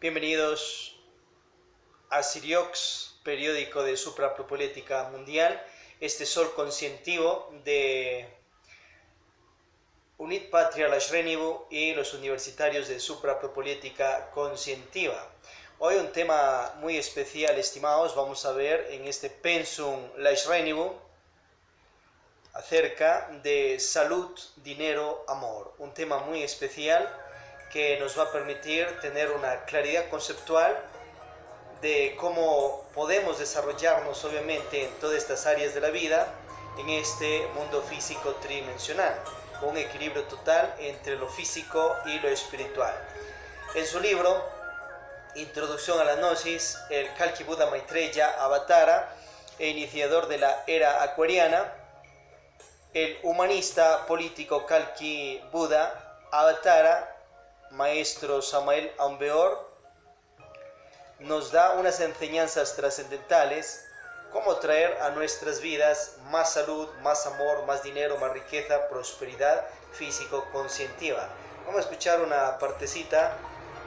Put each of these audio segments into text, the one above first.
Bienvenidos a Siriox, periódico de suprapropolítica mundial. Este sol conscientivo de Unit Patria Lajrenibu y los universitarios de suprapropolítica conscientiva. Hoy un tema muy especial, estimados. Vamos a ver en este Pensum Lajrenibu acerca de salud, dinero, amor. Un tema muy especial que nos va a permitir tener una claridad conceptual de cómo podemos desarrollarnos obviamente en todas estas áreas de la vida en este mundo físico tridimensional, con un equilibrio total entre lo físico y lo espiritual. En su libro Introducción a la Gnosis, el Kalki Buda Maitreya Avatara, e iniciador de la era acuariana, el humanista político Kalki Buda Avatara, maestro Samael Aun Weor, nos da unas enseñanzas trascendentales, cómo traer a nuestras vidas más salud, más amor, más dinero, más riqueza, prosperidad físico-conscientiva. Vamos a escuchar una partecita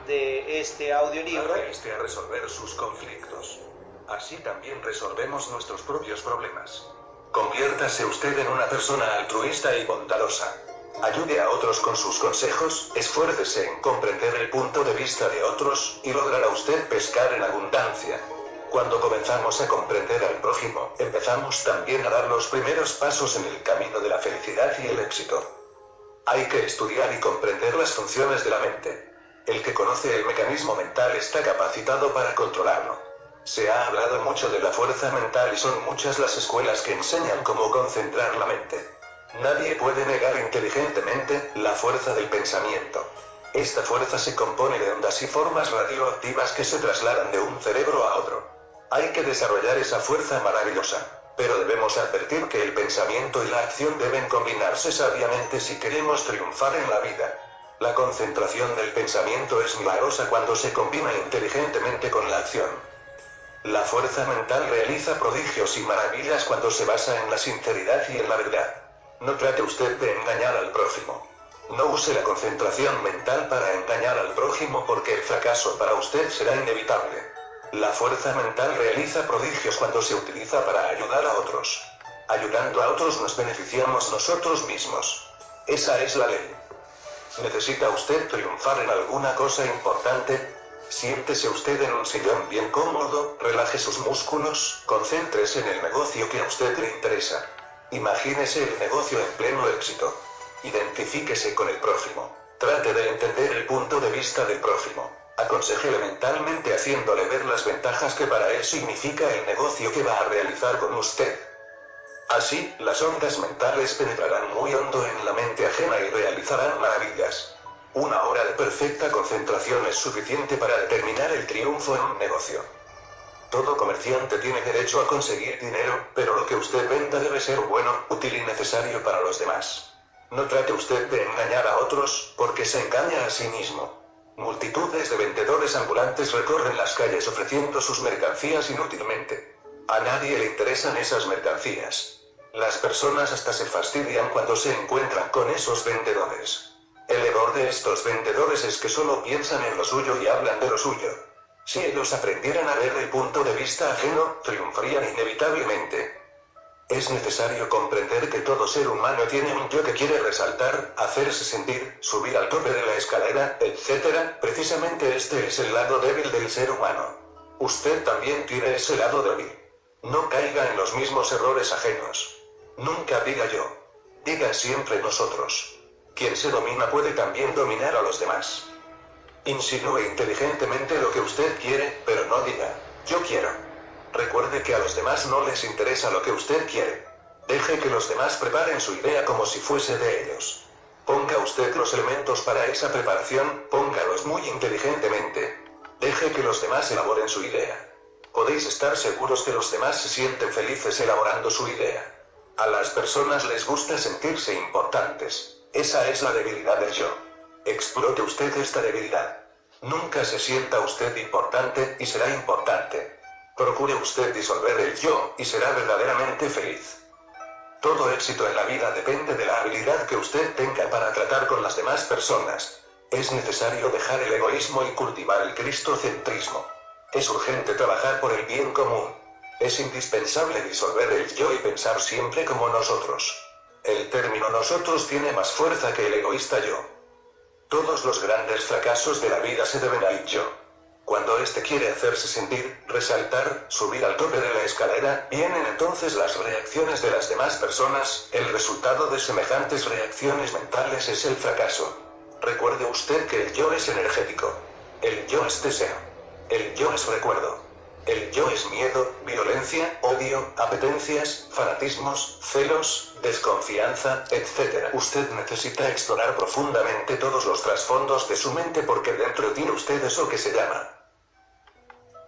de este audiolibro. A resolver sus conflictos. Así también resolvemos nuestros propios problemas. Conviértase usted en una persona altruista y bondadosa. Ayude a otros con sus consejos, esfuércese en comprender el punto de vista de otros, y logrará usted pescar en abundancia. Cuando comenzamos a comprender al prójimo, empezamos también a dar los primeros pasos en el camino de la felicidad y el éxito. Hay que estudiar y comprender las funciones de la mente. El que conoce el mecanismo mental está capacitado para controlarlo. Se ha hablado mucho de la fuerza mental y son muchas las escuelas que enseñan cómo concentrar la mente. Nadie puede negar inteligentemente la fuerza del pensamiento. Esta fuerza se compone de ondas y formas radioactivas que se trasladan de un cerebro a otro. Hay que desarrollar esa fuerza maravillosa, pero debemos advertir que el pensamiento y la acción deben combinarse sabiamente si queremos triunfar en la vida. La concentración del pensamiento es milagrosa cuando se combina inteligentemente con la acción. La fuerza mental realiza prodigios y maravillas cuando se basa en la sinceridad y en la verdad. No trate usted de engañar al prójimo. No use la concentración mental para engañar al prójimo porque el fracaso para usted será inevitable. La fuerza mental realiza prodigios cuando se utiliza para ayudar a otros. Ayudando a otros nos beneficiamos nosotros mismos. Esa es la ley. ¿Necesita usted triunfar en alguna cosa importante? Siéntese usted en un sillón bien cómodo, relaje sus músculos, concéntrese en el negocio que a usted le interesa. Imagínese el negocio en pleno éxito. Identifíquese con el prójimo. Trate de entender el punto de vista del prójimo. Aconséjele mentalmente haciéndole ver las ventajas que para él significa el negocio que va a realizar con usted. Así, las ondas mentales penetrarán muy hondo en la mente ajena y realizarán maravillas. Una hora de perfecta concentración es suficiente para determinar el triunfo en un negocio. Todo comerciante tiene derecho a conseguir dinero, pero lo que usted venda debe ser bueno, útil y necesario para los demás. No trate usted de engañar a otros, porque se engaña a sí mismo. Multitudes de vendedores ambulantes recorren las calles ofreciendo sus mercancías inútilmente. A nadie le interesan esas mercancías. Las personas hasta se fastidian cuando se encuentran con esos vendedores. El error de estos vendedores es que solo piensan en lo suyo y hablan de lo suyo. Si ellos aprendieran a ver el punto de vista ajeno, triunfarían inevitablemente. Es necesario comprender que todo ser humano tiene un yo que quiere resaltar, hacerse sentir, subir al tope de la escalera, etc. Precisamente este es el lado débil del ser humano. Usted también tiene ese lado débil. No caiga en los mismos errores ajenos. Nunca diga yo. Diga siempre nosotros. Quien se domina puede también dominar a los demás. Insinúe inteligentemente lo que usted quiere, pero no diga, yo quiero. Recuerde que a los demás no les interesa lo que usted quiere. Deje que los demás preparen su idea como si fuese de ellos. Ponga usted los elementos para esa preparación, póngalos muy inteligentemente. Deje que los demás elaboren su idea. Podéis estar seguros que los demás se sienten felices elaborando su idea. A las personas les gusta sentirse importantes. Esa es la debilidad del yo. Explote usted esta debilidad. Nunca se sienta usted importante, y será importante. Procure usted disolver el yo, y será verdaderamente feliz. Todo éxito en la vida depende de la habilidad que usted tenga para tratar con las demás personas. Es necesario dejar el egoísmo y cultivar el cristocentrismo. Es urgente trabajar por el bien común. Es indispensable disolver el yo y pensar siempre como nosotros. El término nosotros tiene más fuerza que el egoísta yo. Todos los grandes fracasos de la vida se deben al yo. Cuando éste quiere hacerse sentir, resaltar, subir al tope de la escalera, vienen entonces las reacciones de las demás personas. El resultado de semejantes reacciones mentales es el fracaso. Recuerde usted que el yo es energético. El yo es deseo. El yo es recuerdo. El yo es miedo, violencia, odio, apetencias, fanatismos, celos, desconfianza, etc. Usted necesita explorar profundamente todos los trasfondos de su mente porque dentro tiene usted eso que se llama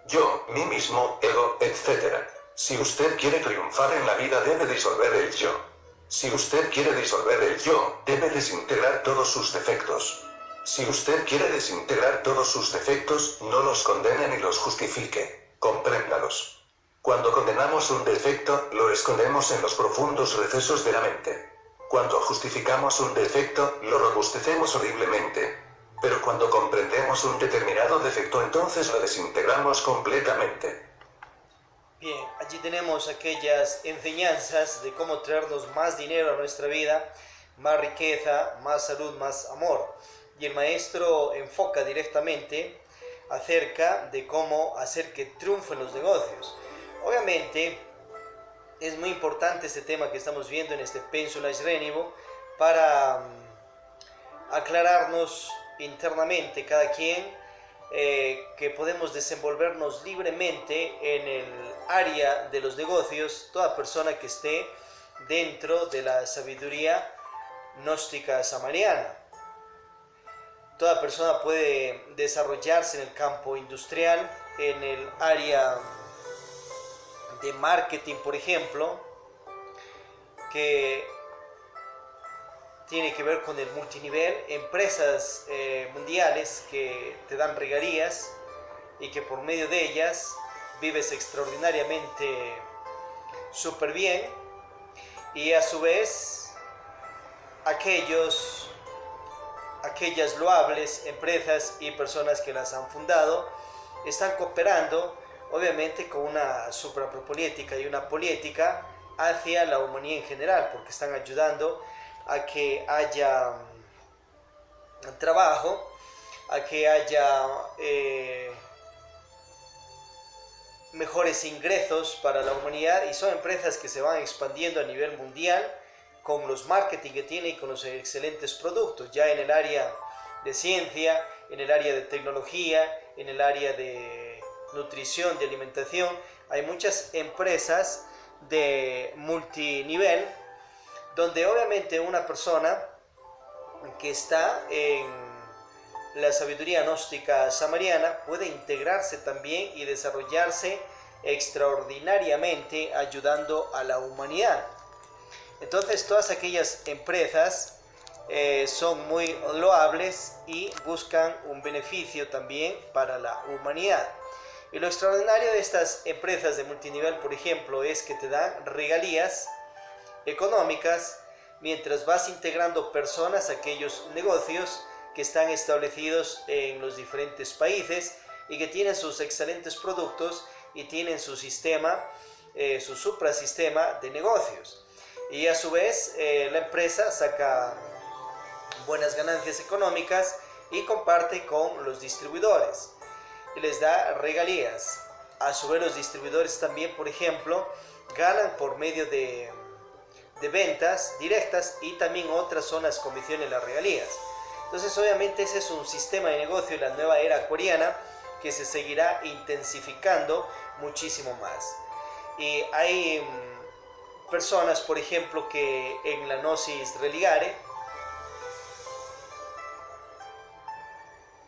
yo, mí mismo, ego, etc. Si usted quiere triunfar en la vida debe disolver el yo. Si usted quiere disolver el yo, debe desintegrar todos sus defectos. Si usted quiere desintegrar todos sus defectos, no los condene ni los justifique. Compréndalos. Cuando condenamos un defecto, lo escondemos en los profundos recesos de la mente. Cuando justificamos un defecto, lo robustecemos horriblemente. Pero cuando comprendemos un determinado defecto, entonces lo desintegramos completamente. Bien, allí tenemos aquellas enseñanzas de cómo traernos más dinero a nuestra vida, más riqueza, más salud, más amor. Y el maestro enfoca directamente acerca de cómo hacer que triunfen los negocios. Obviamente es muy importante este tema que estamos viendo en este Pénsula Srénivo para aclararnos internamente cada quien que podemos desenvolvernos libremente en el área de los negocios, toda persona que esté dentro de la sabiduría gnóstica samariana. Toda persona puede desarrollarse en el campo industrial, en el área de marketing, por ejemplo, que tiene que ver con el multinivel, empresas mundiales que te dan regalías y que por medio de ellas vives extraordinariamente súper bien, y a su vez aquellas loables empresas y personas que las han fundado están cooperando obviamente con una suprapropolítica y una política hacia la humanidad en general, porque están ayudando a que haya trabajo, a que haya mejores ingresos para la humanidad, y son empresas que se van expandiendo a nivel mundial con los marketing que tiene y con los excelentes productos, ya en el área de ciencia, en el área de tecnología, en el área de nutrición, de alimentación. Hay muchas empresas de multinivel donde obviamente una persona que está en la sabiduría gnóstica samariana puede integrarse también y desarrollarse extraordinariamente ayudando a la humanidad. Entonces todas aquellas empresas son muy loables y buscan un beneficio también para la humanidad. Y lo extraordinario de estas empresas de multinivel, por ejemplo, es que te dan regalías económicas mientras vas integrando personas a aquellos negocios que están establecidos en los diferentes países y que tienen sus excelentes productos y tienen su sistema, su suprasistema de negocios. Y a su vez la empresa saca buenas ganancias económicas y comparte con los distribuidores y les da regalías. A su vez los distribuidores también, por ejemplo, ganan por medio de ventas directas, y también otras son las comisiones, las regalías. Entonces obviamente ese es un sistema de negocio en la nueva era acuariana que se seguirá intensificando muchísimo más. Y hay personas, por ejemplo, que en la Gnosis Religare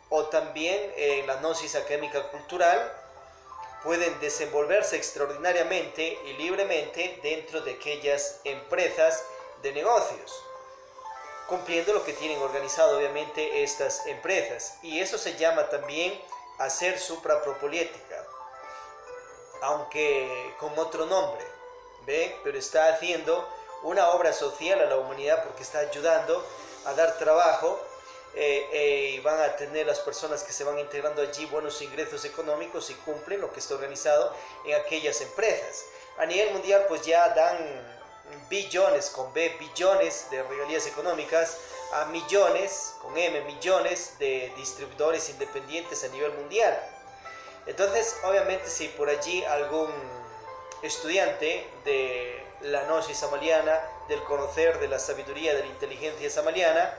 o también en la Gnosis Académica Cultural pueden desenvolverse extraordinariamente y libremente dentro de aquellas empresas de negocios, cumpliendo lo que tienen organizado obviamente estas empresas. Y eso se llama también hacer suprapropolítica, aunque con otro nombre, ¿ve? Pero está haciendo una obra social a la humanidad porque está ayudando a dar trabajo y van a tener las personas que se van integrando allí buenos ingresos económicos y cumplen lo que está organizado en aquellas empresas. A nivel mundial pues ya dan billones con B, billones de regalías económicas a millones, con M, millones de distribuidores independientes a nivel mundial. Entonces, obviamente, si por allí algún estudiante de la gnosis samaliana, del conocer, de la sabiduría, de la inteligencia samaliana,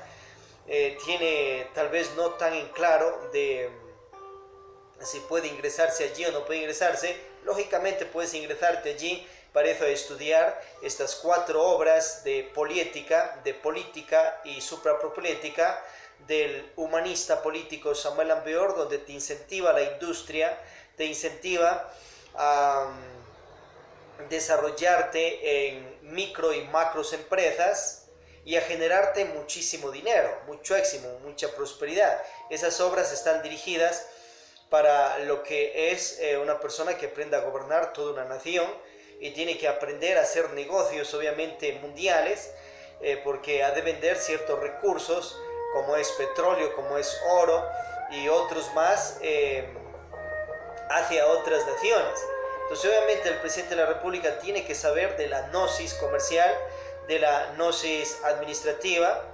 tiene tal vez no tan en claro de si puede ingresarse allí o no puede ingresarse, lógicamente puedes ingresarte allí para eso estudiar estas 4 obras de política y suprapropolética del humanista político Samuel Ambeor, donde te incentiva la industria, te incentiva a desarrollarte en micro y macros empresas y a generarte muchísimo dinero, mucho éxito, mucha prosperidad. Esas obras están dirigidas para lo que es una persona que aprenda a gobernar toda una nación y tiene que aprender a hacer negocios obviamente mundiales, porque ha de vender ciertos recursos como es petróleo, como es oro y otros más hacia otras naciones. Entonces obviamente el presidente de la República tiene que saber de la gnosis comercial, de la gnosis administrativa,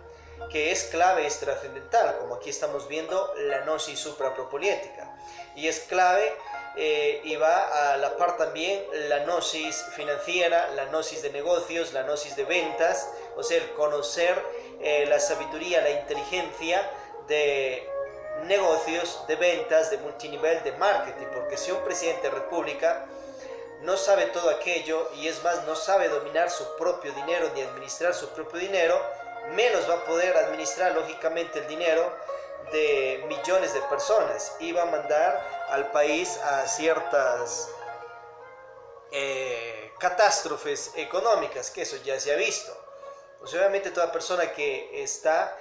que es clave, es trascendental, como aquí estamos viendo la gnosis suprapropolética, y es clave y va a la par también la gnosis financiera, la gnosis de negocios, la gnosis de ventas, o sea, el conocer la sabiduría, la inteligencia de negocios, de ventas, de multinivel, de marketing, porque si un presidente de república no sabe todo aquello y es más, no sabe dominar su propio dinero ni administrar su propio dinero, menos va a poder administrar lógicamente el dinero de millones de personas y va a mandar al país a ciertas catástrofes económicas, que eso ya se ha visto. Pues obviamente toda persona que está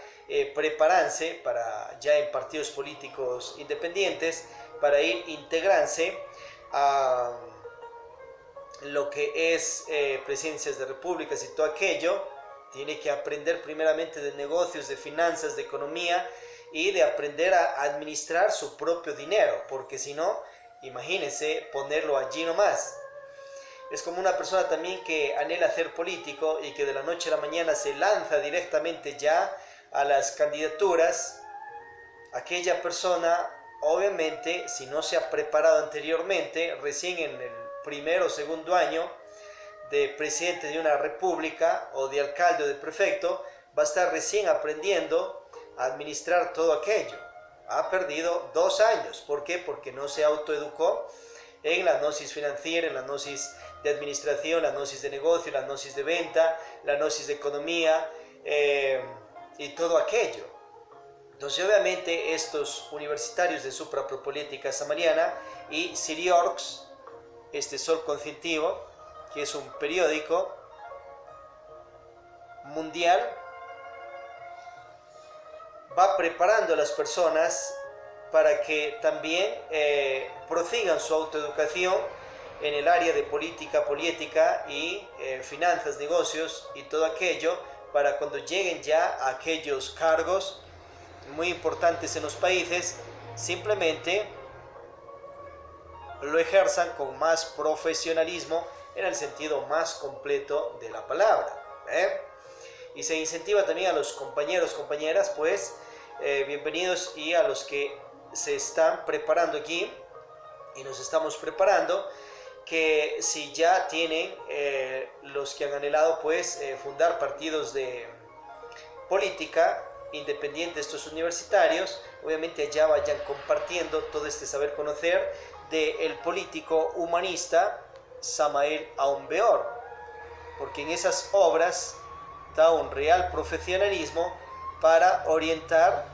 preparándose para ya en partidos políticos independientes, para ir integrándose a lo que es presidencias de repúblicas y todo aquello, tiene que aprender primeramente de negocios, de finanzas, de economía y de aprender a administrar su propio dinero, porque si no, imagínense ponerlo allí nomás. Es como una persona también que anhela ser político y que de la noche a la mañana se lanza directamente ya a las candidaturas. Aquella persona, obviamente, si no se ha preparado anteriormente, recién en el primero o segundo año de presidente de una república o de alcalde o de prefecto, va a estar recién aprendiendo a administrar todo aquello. Ha perdido 2 años. ¿Por qué? Porque no se autoeducó en la gnosis financiera, en la gnosis de administración, la gnosis de negocio, la gnosis de venta, la gnosis de economía y todo aquello. Entonces obviamente estos universitarios de suprapropolética samariana y Siriorx, este Sol Conscientivo, que es un periódico mundial, va preparando a las personas para que también prosigan su autoeducación en el área de política y finanzas, negocios y todo aquello, para cuando lleguen ya a aquellos cargos muy importantes en los países, simplemente lo ejerzan con más profesionalismo en el sentido más completo de la palabra. Y se incentiva también a los compañeros, compañeras, pues bienvenidos, y a los que se están preparando aquí y nos estamos preparando, que si ya tienen los que han anhelado pues fundar partidos de política independiente, estos universitarios, obviamente allá vayan compartiendo todo este saber conocer del político humanista Samael Aun Weor, porque en esas obras da un real profesionalismo para orientar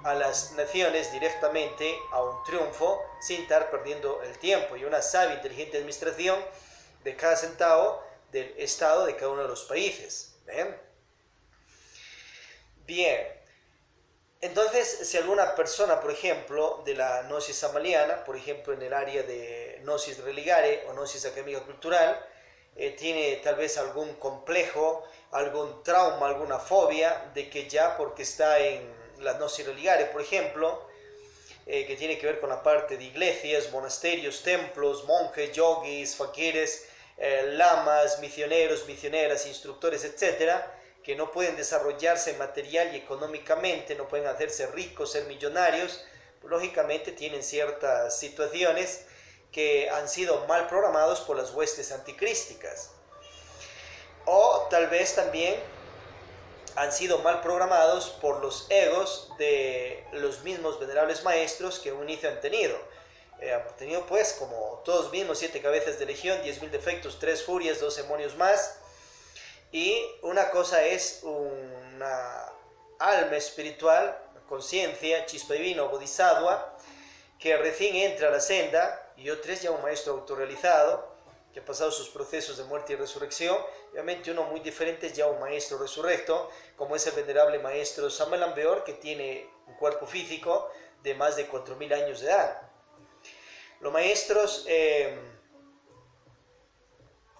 a las naciones directamente a un triunfo sin estar perdiendo el tiempo, y una sabia, inteligente administración de cada centavo del Estado de cada uno de los países. Bien, entonces si alguna persona, por ejemplo, de la gnosis samaliana, por ejemplo en el área de gnosis religare o gnosis académica cultural, tiene tal vez algún complejo, algún trauma, alguna fobia de que ya porque está en la Gnosis Religare, por ejemplo, que tiene que ver con la parte de iglesias, monasterios, templos, monjes, yogis, faquires, lamas, misioneros, misioneras, instructores, etcétera, que no pueden desarrollarse material y económicamente, no pueden hacerse ricos, ser millonarios, pues, lógicamente tienen ciertas situaciones que han sido mal programados por las huestes anticrísticas. O tal vez también han sido mal programados por los egos de los mismos venerables maestros que a un inicio han tenido. Han tenido pues como todos mismos 7 cabezas de legión, 10.000 defectos, 3 furias, 2 demonios más. Y una cosa es una alma espiritual, conciencia, chispa divina o bodhisattva, que recién entra a la senda, y otra es ya un maestro autorrealizado, que ha pasado sus procesos de muerte y resurrección. Obviamente uno muy diferente es ya un maestro resurrecto, como es el venerable maestro Samuel Ambeor, que tiene un cuerpo físico de más de 4.000 años de edad. Los maestros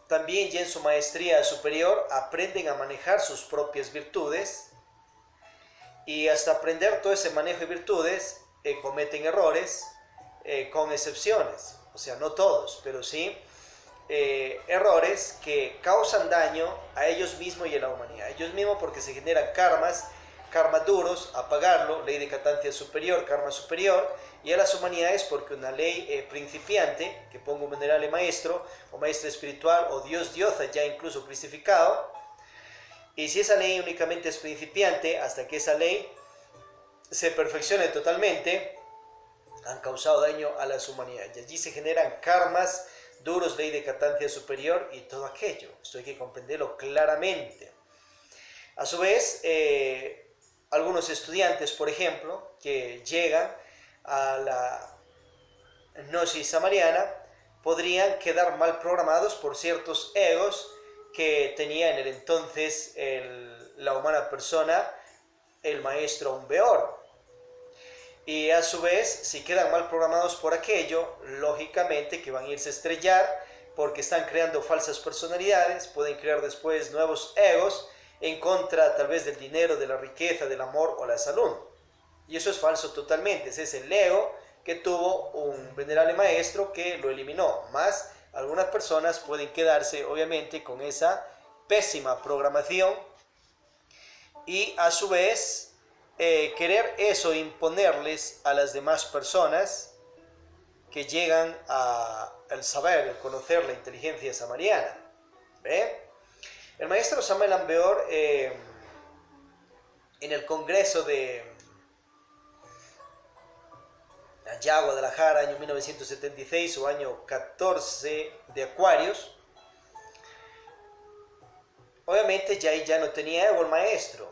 también ya en su maestría superior aprenden a manejar sus propias virtudes, y hasta aprender todo ese manejo de virtudes cometen errores, con excepciones, o sea, no todos, pero sí errores que causan daño a ellos mismos y a la humanidad. Ellos mismos porque se generan karmas duros, a pagarlo, ley de castancia superior, karma superior, y a las humanidades porque una ley principiante, que ponga un venerable maestro o maestro espiritual o Dios diosa ya incluso cristificado, y si esa ley únicamente es principiante, hasta que esa ley se perfeccione totalmente, han causado daño a las humanidades. Y allí se generan karmas duros, ley de castancia superior y todo aquello. Esto hay que comprenderlo claramente. A su vez, algunos estudiantes, por ejemplo, que llegan a la gnosis samariana, podrían quedar mal programados por ciertos egos que tenía en el entonces la humana persona, el maestro Ambeor. Y a su vez, si quedan mal programados por aquello, lógicamente que van a irse a estrellar porque están creando falsas personalidades, pueden crear después nuevos egos en contra tal vez del dinero, de la riqueza, del amor o la salud. Y eso es falso totalmente, ese es el ego que tuvo un venerable maestro que lo eliminó. Más algunas personas pueden quedarse obviamente con esa pésima programación y a su vez querer eso imponerles a las demás personas que llegan al saber, el conocer la inteligencia samariana. ¿Ve? El maestro Samuel Ambeor en el congreso de allá Guadalajara, año 1976 o año 14 de Acuarios, obviamente ya no tenía ego el maestro,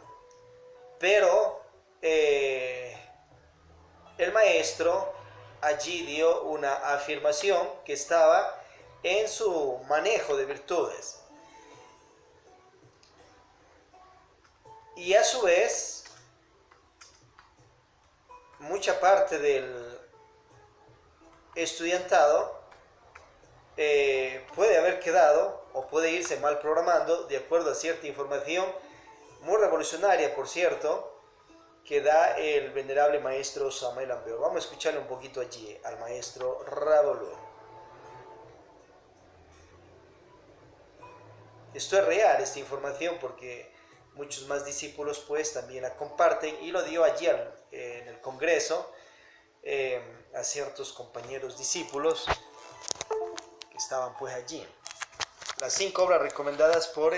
pero el maestro allí dio una afirmación que estaba en su manejo de virtudes. Y a su vez, mucha parte del estudiantado puede haber quedado o puede irse mal programando de acuerdo a cierta información muy revolucionaria, por cierto, que da el venerable maestro Samuel Ambeor. Vamos a escucharle un poquito allí al maestro Ravolú. Esto es real, esta información, porque muchos más discípulos pues también la comparten, y lo dio allí en el congreso a ciertos compañeros discípulos que estaban pues allí. Las 5 obras recomendadas por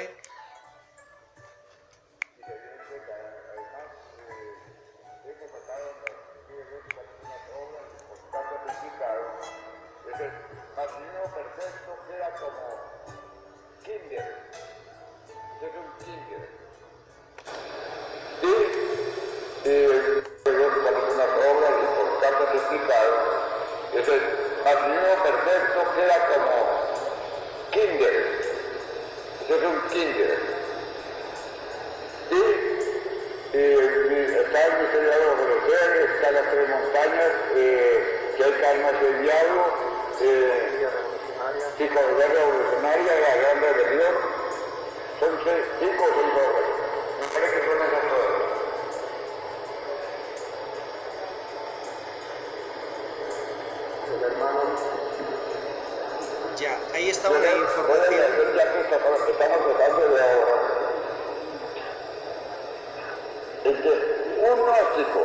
es que un gnóstico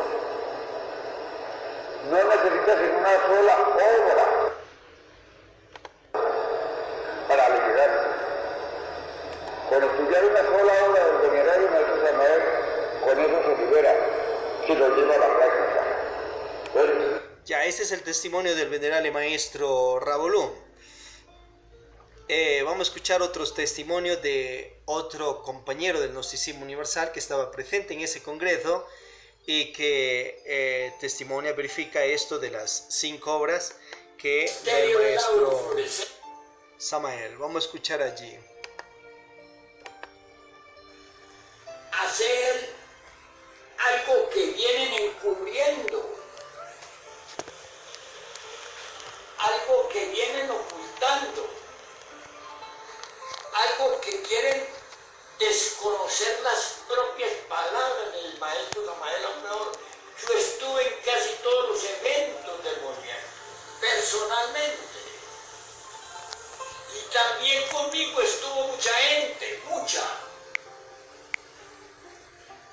no necesita sino una sola obra para liberarse. Con estudiar una sola obra del venerario maestro Samael, con eso se libera, si lo lleva a la práctica. Entonces, ya, este es el testimonio del venerable maestro Ravolú. Vamos a escuchar otros testimonios de otro compañero del Gnosticismo Universal que estaba presente en ese congreso y que testimonia, verifica esto de las 5 obras que el maestro Samael. Vamos a escuchar allí. Hacer algo que vienen encubriendo, algo que vienen ocultando, algo que quieren desconocer las propias palabras del maestro Samael. O mejor, yo estuve en casi todos los eventos del movimiento, personalmente. Y también conmigo estuvo mucha gente, mucha.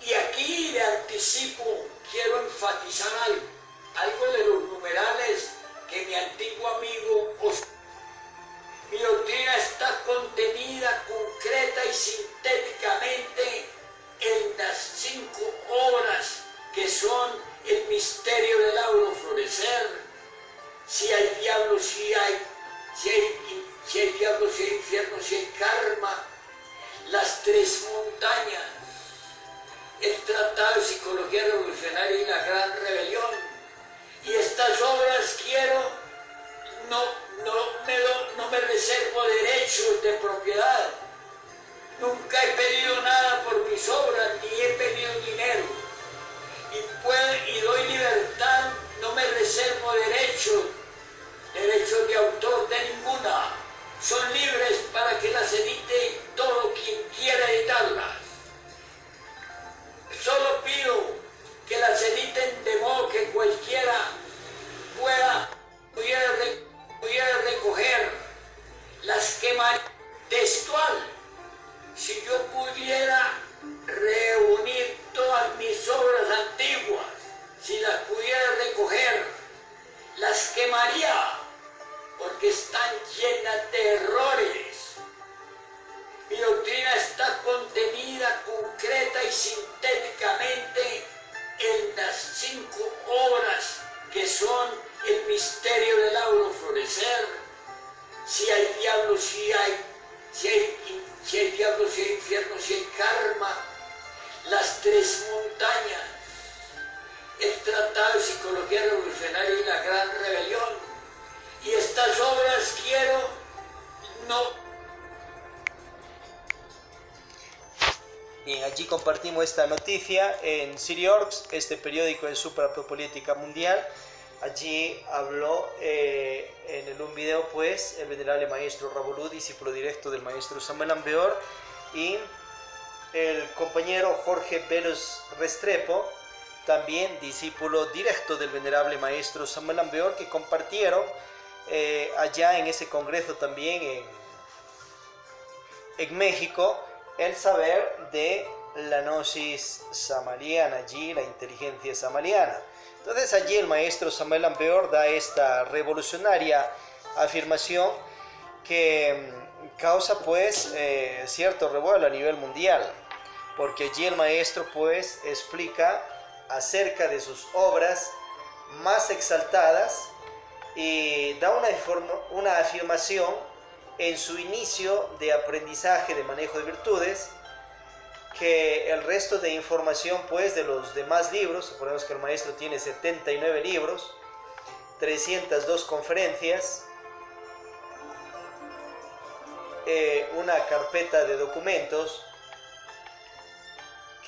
Y aquí de anticipo quiero enfatizar algo de los numerales que mi antiguo amigo mi doctrina está contenida concreta y sintéticamente en las 5 obras que son el misterio del auro florecer. Si hay diablo, si hay diablo, si hay infierno, si hay karma, las 3 montañas, el Tratado de Psicología Revolucionaria y la Gran Rebelión. Y estas obras no me reservo derechos de propiedad. Nunca he pedido nada por mis obras, ni he pedido dinero. Y doy libertad, no me reservo derechos de autor de ninguna. Son libres para que las edite todo quien quiera editarlas. Solo pido que las editen de modo que cualquiera pudiera recoger las quemas textual. Si yo pudiera reunir todas mis obras antiguas, si las pudiera recoger, las quemaría, porque están llenas de errores. Mi doctrina está contenida concreta y sintéticamente en las 5 obras que son el misterio del auro florecer. Si hay diablo, si hay diablo, si hay infierno, si hay karma, las 3 montañas, el Tratado de Psicología Revolucionaria y la Gran Rebelión. Y estas obras Y allí compartimos esta noticia en City Orgs, este periódico de suprapolítica mundial. Allí habló en un video pues el venerable maestro Ravolú, discípulo directo del maestro Samuel Ambeor, y el compañero Jorge Velos Restrepo, también discípulo directo del venerable maestro Samuel Ambeor, que compartieron allá en ese congreso también en México el saber de la gnosis samaliana, allí la inteligencia samaliana. Entonces allí el maestro Samuel Ambeor da esta revolucionaria afirmación que causa pues cierto revuelo a nivel mundial, porque allí el maestro pues explica acerca de sus obras más exaltadas y da una afirmación en su inicio de aprendizaje de manejo de virtudes, que el resto de información pues de los demás libros, suponemos que el maestro tiene 79 libros, 302 conferencias, una carpeta de documentos,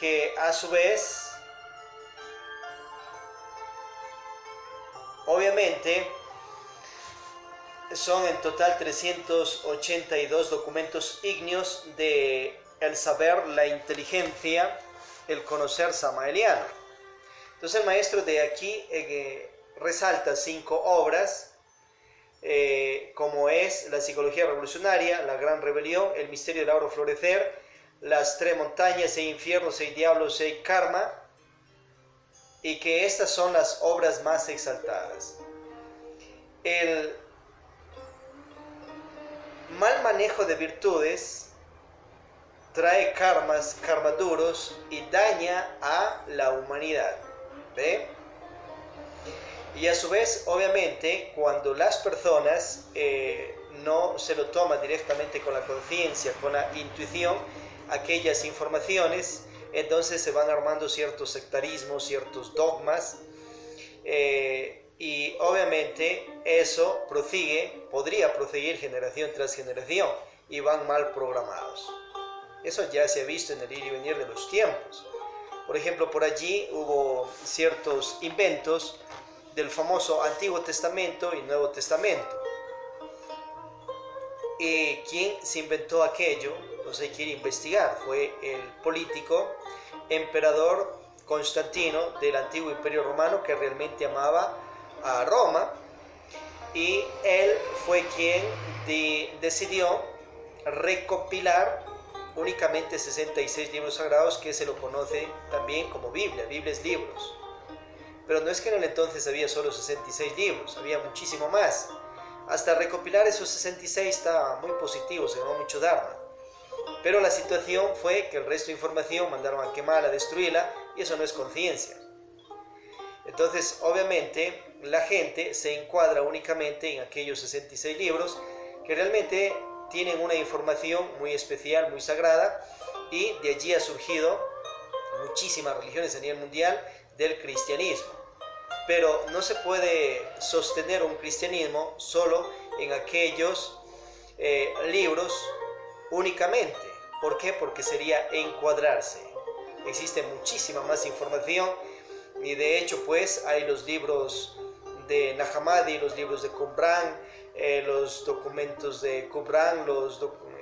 que a su vez, obviamente, son en total 382 documentos ígneos de el saber, la inteligencia, el conocer samaeliano. Entonces el maestro de aquí resalta 5 obras, como es la psicología revolucionaria, la gran rebelión, el misterio del auro florecer, las 3 montañas, 6 infiernos, 6 diablos, 6 karma, y que estas son las obras más exaltadas. El mal manejo de virtudes trae karma duros y daña a la humanidad. ¿Ve? Y a su vez, obviamente, cuando las personas no se lo toman directamente con la conciencia, con la intuición, aquellas informaciones, entonces se van armando ciertos sectarismos, ciertos dogmas, y obviamente eso podría proseguir generación tras generación, y van mal programados. Eso ya se ha visto en el ir y venir de los tiempos. Por ejemplo, por allí hubo ciertos inventos del famoso Antiguo Testamento y Nuevo Testamento. Y quien se inventó aquello, no se quiere investigar, fue el político emperador Constantino del antiguo Imperio Romano, que realmente amaba a Roma, y él fue quien decidió recopilar únicamente 66 libros sagrados, que se lo conoce también como Biblia. Biblia es libros. Pero no es que en el entonces había solo 66 libros, había muchísimo más. Hasta recopilar esos 66 estaba muy positivo, se ganó mucho dharma. Pero la situación fue que el resto de información mandaron a quemarla, a destruirla, y eso no es conciencia. Entonces, obviamente, la gente se encuadra únicamente en aquellos 66 libros que realmente tienen una información muy especial, muy sagrada, y de allí ha surgido muchísimas religiones a nivel mundial del cristianismo. Pero no se puede sostener un cristianismo solo en aquellos libros únicamente. ¿Por qué? Porque sería encuadrarse. Existe muchísima más información, y de hecho pues hay los libros de Nag Hammadi, los libros de Qumran, los documentos de Qumran,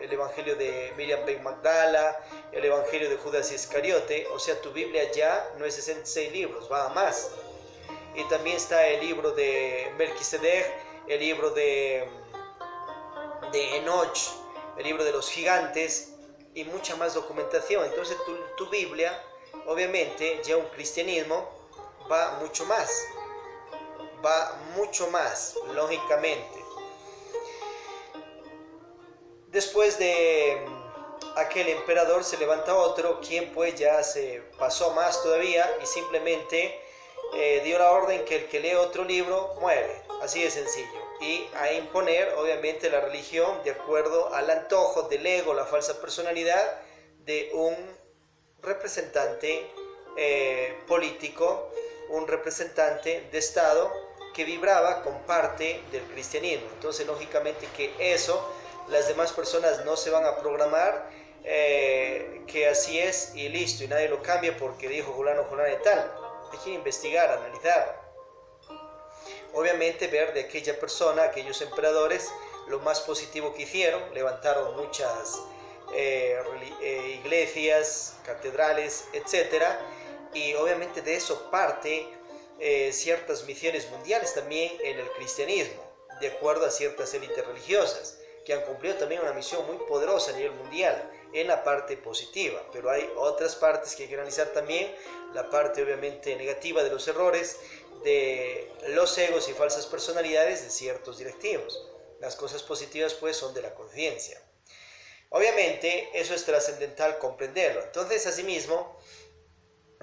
el Evangelio de Miriam Ben Magdala, el Evangelio de Judas Iscariote. O sea, tu Biblia ya no es 66 libros, va a más. Y también está el libro de Melquisedec, el libro de Enoch, el libro de los gigantes, y mucha más documentación. Entonces tu Biblia, obviamente, ya un cristianismo va mucho más, lógicamente. Después de aquel emperador se levanta otro, quien pues ya se pasó más todavía y simplemente dio la orden que el que lee otro libro muere, así de sencillo, y a imponer obviamente la religión de acuerdo al antojo del ego, la falsa personalidad de un representante político, un representante de Estado que vibraba con parte del cristianismo. Entonces lógicamente que eso las demás personas no se van a programar, que así es y listo, y nadie lo cambia porque dijo fulano y tal. Hay que investigar, analizar. Obviamente ver de aquella persona, aquellos emperadores, lo más positivo que hicieron. Levantaron muchas iglesias, catedrales, etc. Y obviamente de eso parte ciertas misiones mundiales también en el cristianismo, de acuerdo a ciertas élites religiosas, que han cumplido también una misión muy poderosa a nivel mundial en la parte positiva. Pero hay otras partes que hay que analizar también, la parte obviamente negativa de los errores, de los egos y falsas personalidades de ciertos directivos. Las cosas positivas pues son de la conciencia. Obviamente eso es trascendental comprenderlo. Entonces asimismo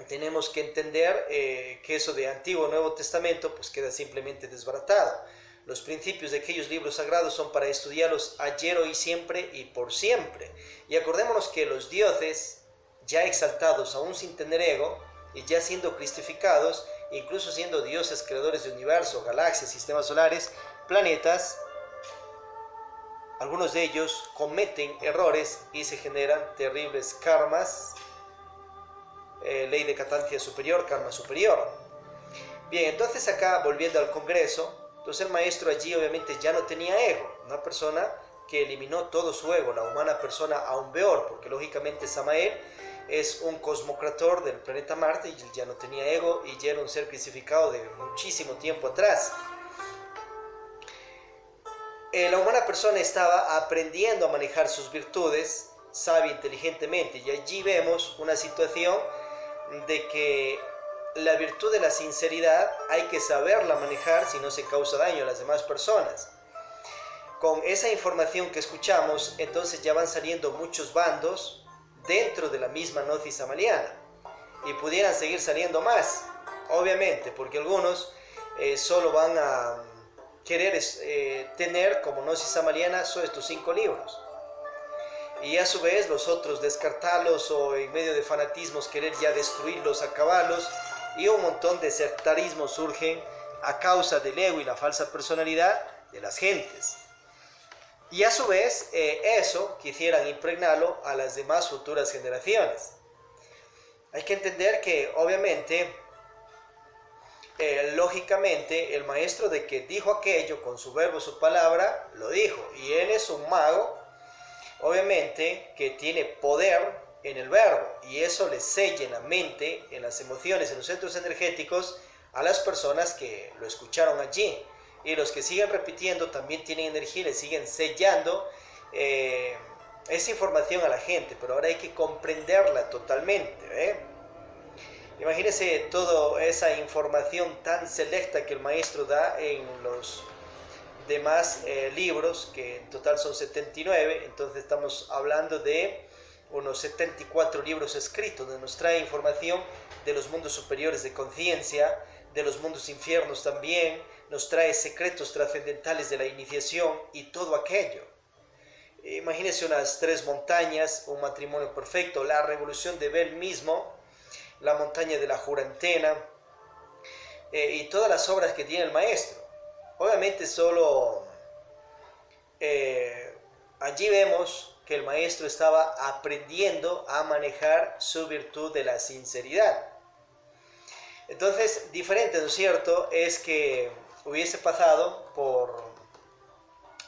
tenemos que entender que eso de Antiguo y Nuevo Testamento pues queda simplemente desbaratado. Los principios de aquellos libros sagrados son para estudiarlos ayer, hoy, siempre y por siempre. Y acordémonos que los dioses, ya exaltados aún sin tener ego, y ya siendo cristificados, incluso siendo dioses creadores de universo, galaxias, sistemas solares, planetas, algunos de ellos cometen errores y se generan terribles karmas, ley de castancia superior, karma superior. Bien, entonces acá volviendo al Congreso, entonces el maestro allí obviamente ya no tenía ego, una persona que eliminó todo su ego, la humana persona aún peor, porque lógicamente Samael es un cosmocrator del planeta Marte y él ya no tenía ego y ya era un ser crucificado de muchísimo tiempo atrás. La humana persona estaba aprendiendo a manejar sus virtudes, sabia, inteligentemente, y allí vemos una situación de que la virtud de la sinceridad hay que saberla manejar si no se causa daño a las demás personas. Con esa información que escuchamos, entonces ya van saliendo muchos bandos dentro de la misma gnosis samaliana, y pudieran seguir saliendo más, obviamente, porque algunos solo van a querer tener como gnosis samaliana solo estos 5 libros, y a su vez los otros descartarlos, o en medio de fanatismos querer ya destruirlos, acabarlos, y un montón de sectarismos surgen a causa del ego y la falsa personalidad de las gentes. Y a su vez eso quisieran impregnarlo a las demás futuras generaciones. Hay que entender que obviamente, lógicamente, el maestro de que dijo aquello con su verbo, su palabra, lo dijo. Y él es un mago, obviamente, que tiene poder en el verbo. Y eso le sella en la mente, en las emociones, en los centros energéticos a las personas que lo escucharon allí. Y los que siguen repitiendo también tienen energía y le siguen sellando esa información a la gente. Pero ahora hay que comprenderla totalmente. Imagínense toda esa información tan selecta que el maestro da en los demás libros, que en total son 79. Entonces estamos hablando de unos 74 libros escritos, donde nos trae información de los mundos superiores de conciencia, de los mundos infiernos también, nos trae secretos trascendentales de la iniciación y todo aquello. Imagínense unas 3 montañas, un matrimonio perfecto, la revolución de Bel mismo, la montaña de la Jurantena, y todas las obras que tiene el maestro. Obviamente solo allí vemos que el maestro estaba aprendiendo a manejar su virtud de la sinceridad. Entonces, diferente, ¿no es cierto?, es que hubiese pasado por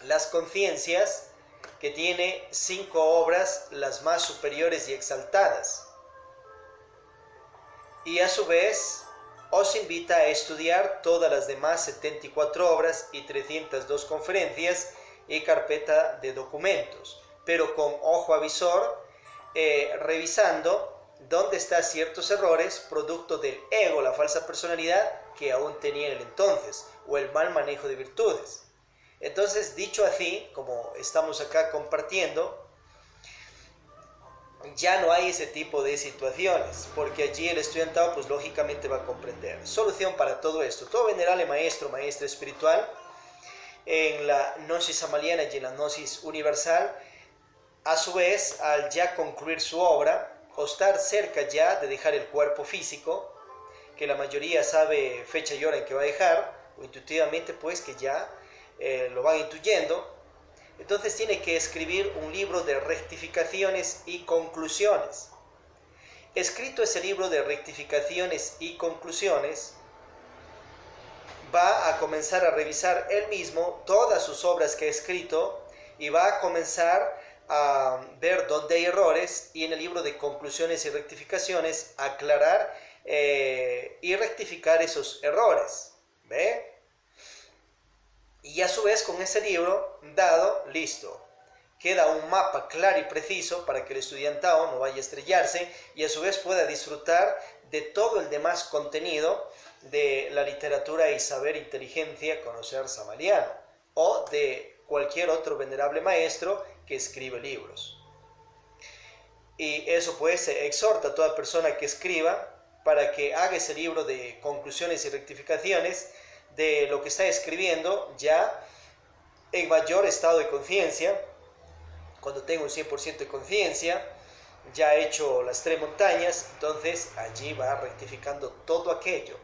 las conciencias que tiene 5 obras, las más superiores y exaltadas. Y a su vez, os invita a estudiar todas las demás 74 obras y 302 conferencias y carpeta de documentos, pero con ojo avisor, revisando dónde están ciertos errores producto del ego, la falsa personalidad que aún tenía en el entonces, o el mal manejo de virtudes. Entonces, dicho así, como estamos acá compartiendo, ya no hay ese tipo de situaciones, porque allí el estudiantado pues lógicamente va a comprender. Solución para todo esto: todo venerable maestro, maestra espiritual, en la gnosis samaliana y en la gnosis universal, a su vez, al ya concluir su obra, o estar cerca ya de dejar el cuerpo físico, que la mayoría sabe fecha y hora en que va a dejar, o intuitivamente pues que ya lo van intuyendo, entonces tiene que escribir un libro de rectificaciones y conclusiones. Escrito ese libro de rectificaciones y conclusiones, va a comenzar a revisar él mismo todas sus obras que ha escrito y va a comenzar a ver dónde hay errores, y en el libro de conclusiones y rectificaciones aclarar y rectificar esos errores. ¿Ve? Y a su vez, con ese libro dado, listo, queda un mapa claro y preciso para que el estudiantado no vaya a estrellarse y a su vez pueda disfrutar de todo el demás contenido de la literatura y saber, inteligencia, conocer samaliano, o de cualquier otro venerable maestro que escribe libros. Y eso pues se exhorta a toda persona que escriba para que haga ese libro de conclusiones y rectificaciones de lo que está escribiendo ya en mayor estado de conciencia, cuando tenga un 100% de conciencia, ya ha hecho las 3 montañas, entonces allí va rectificando todo aquello.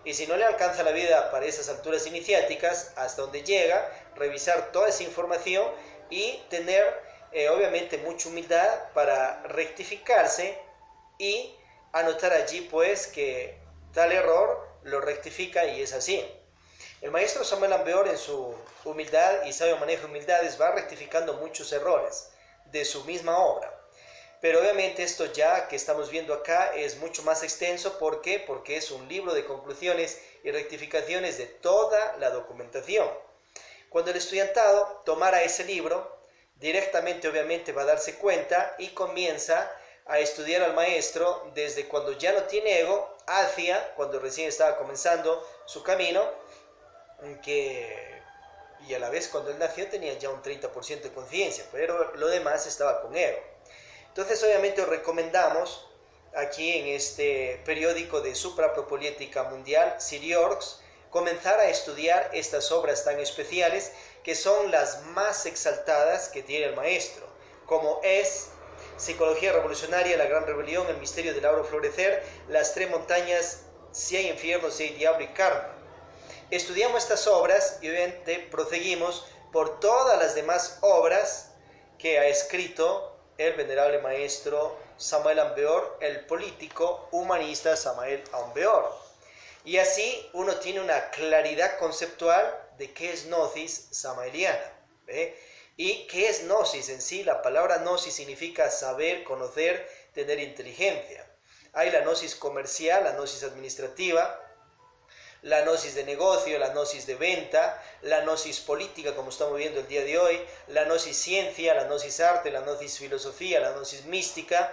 Y si no le alcanza la vida para esas alturas iniciáticas, hasta donde llega, revisar toda esa información y tener obviamente mucha humildad para rectificarse y anotar allí pues que tal error lo rectifica, y es así. El maestro Samuel Ambeor, en su humildad y sabio manejo de humildades, va rectificando muchos errores de su misma obra. Pero obviamente esto ya que estamos viendo acá es mucho más extenso. ¿Por qué? Porque es un libro de conclusiones y rectificaciones de toda la documentación. Cuando el estudiantado tomara ese libro, directamente obviamente va a darse cuenta y comienza a estudiar al maestro desde cuando ya no tiene ego hacia cuando recién estaba comenzando su camino, y a la vez cuando él nació tenía ya un 30% de conciencia, pero lo demás estaba con ego. Entonces obviamente os recomendamos aquí en este periódico de suprapropoliética mundial, Siriorgs, comenzar a estudiar estas obras tan especiales que son las más exaltadas que tiene el maestro, como es Psicología Revolucionaria, La Gran Rebelión, El Misterio del Auro Florecer, Las Tres Montañas, Si hay infierno, si hay diablo y karma. Estudiamos estas obras y obviamente proseguimos por todas las demás obras que ha escrito el venerable maestro Samael Aun Weor, el político humanista Samael Aun Weor. Y así uno tiene una claridad conceptual de qué es gnosis samaeliana. ¿Y qué es gnosis en sí? La palabra gnosis significa saber, conocer, tener inteligencia. Hay la gnosis comercial, la gnosis administrativa, la gnosis de negocio, la gnosis de venta, la gnosis política, como estamos viendo el día de hoy, la gnosis ciencia, la gnosis arte, la gnosis filosofía, la gnosis mística,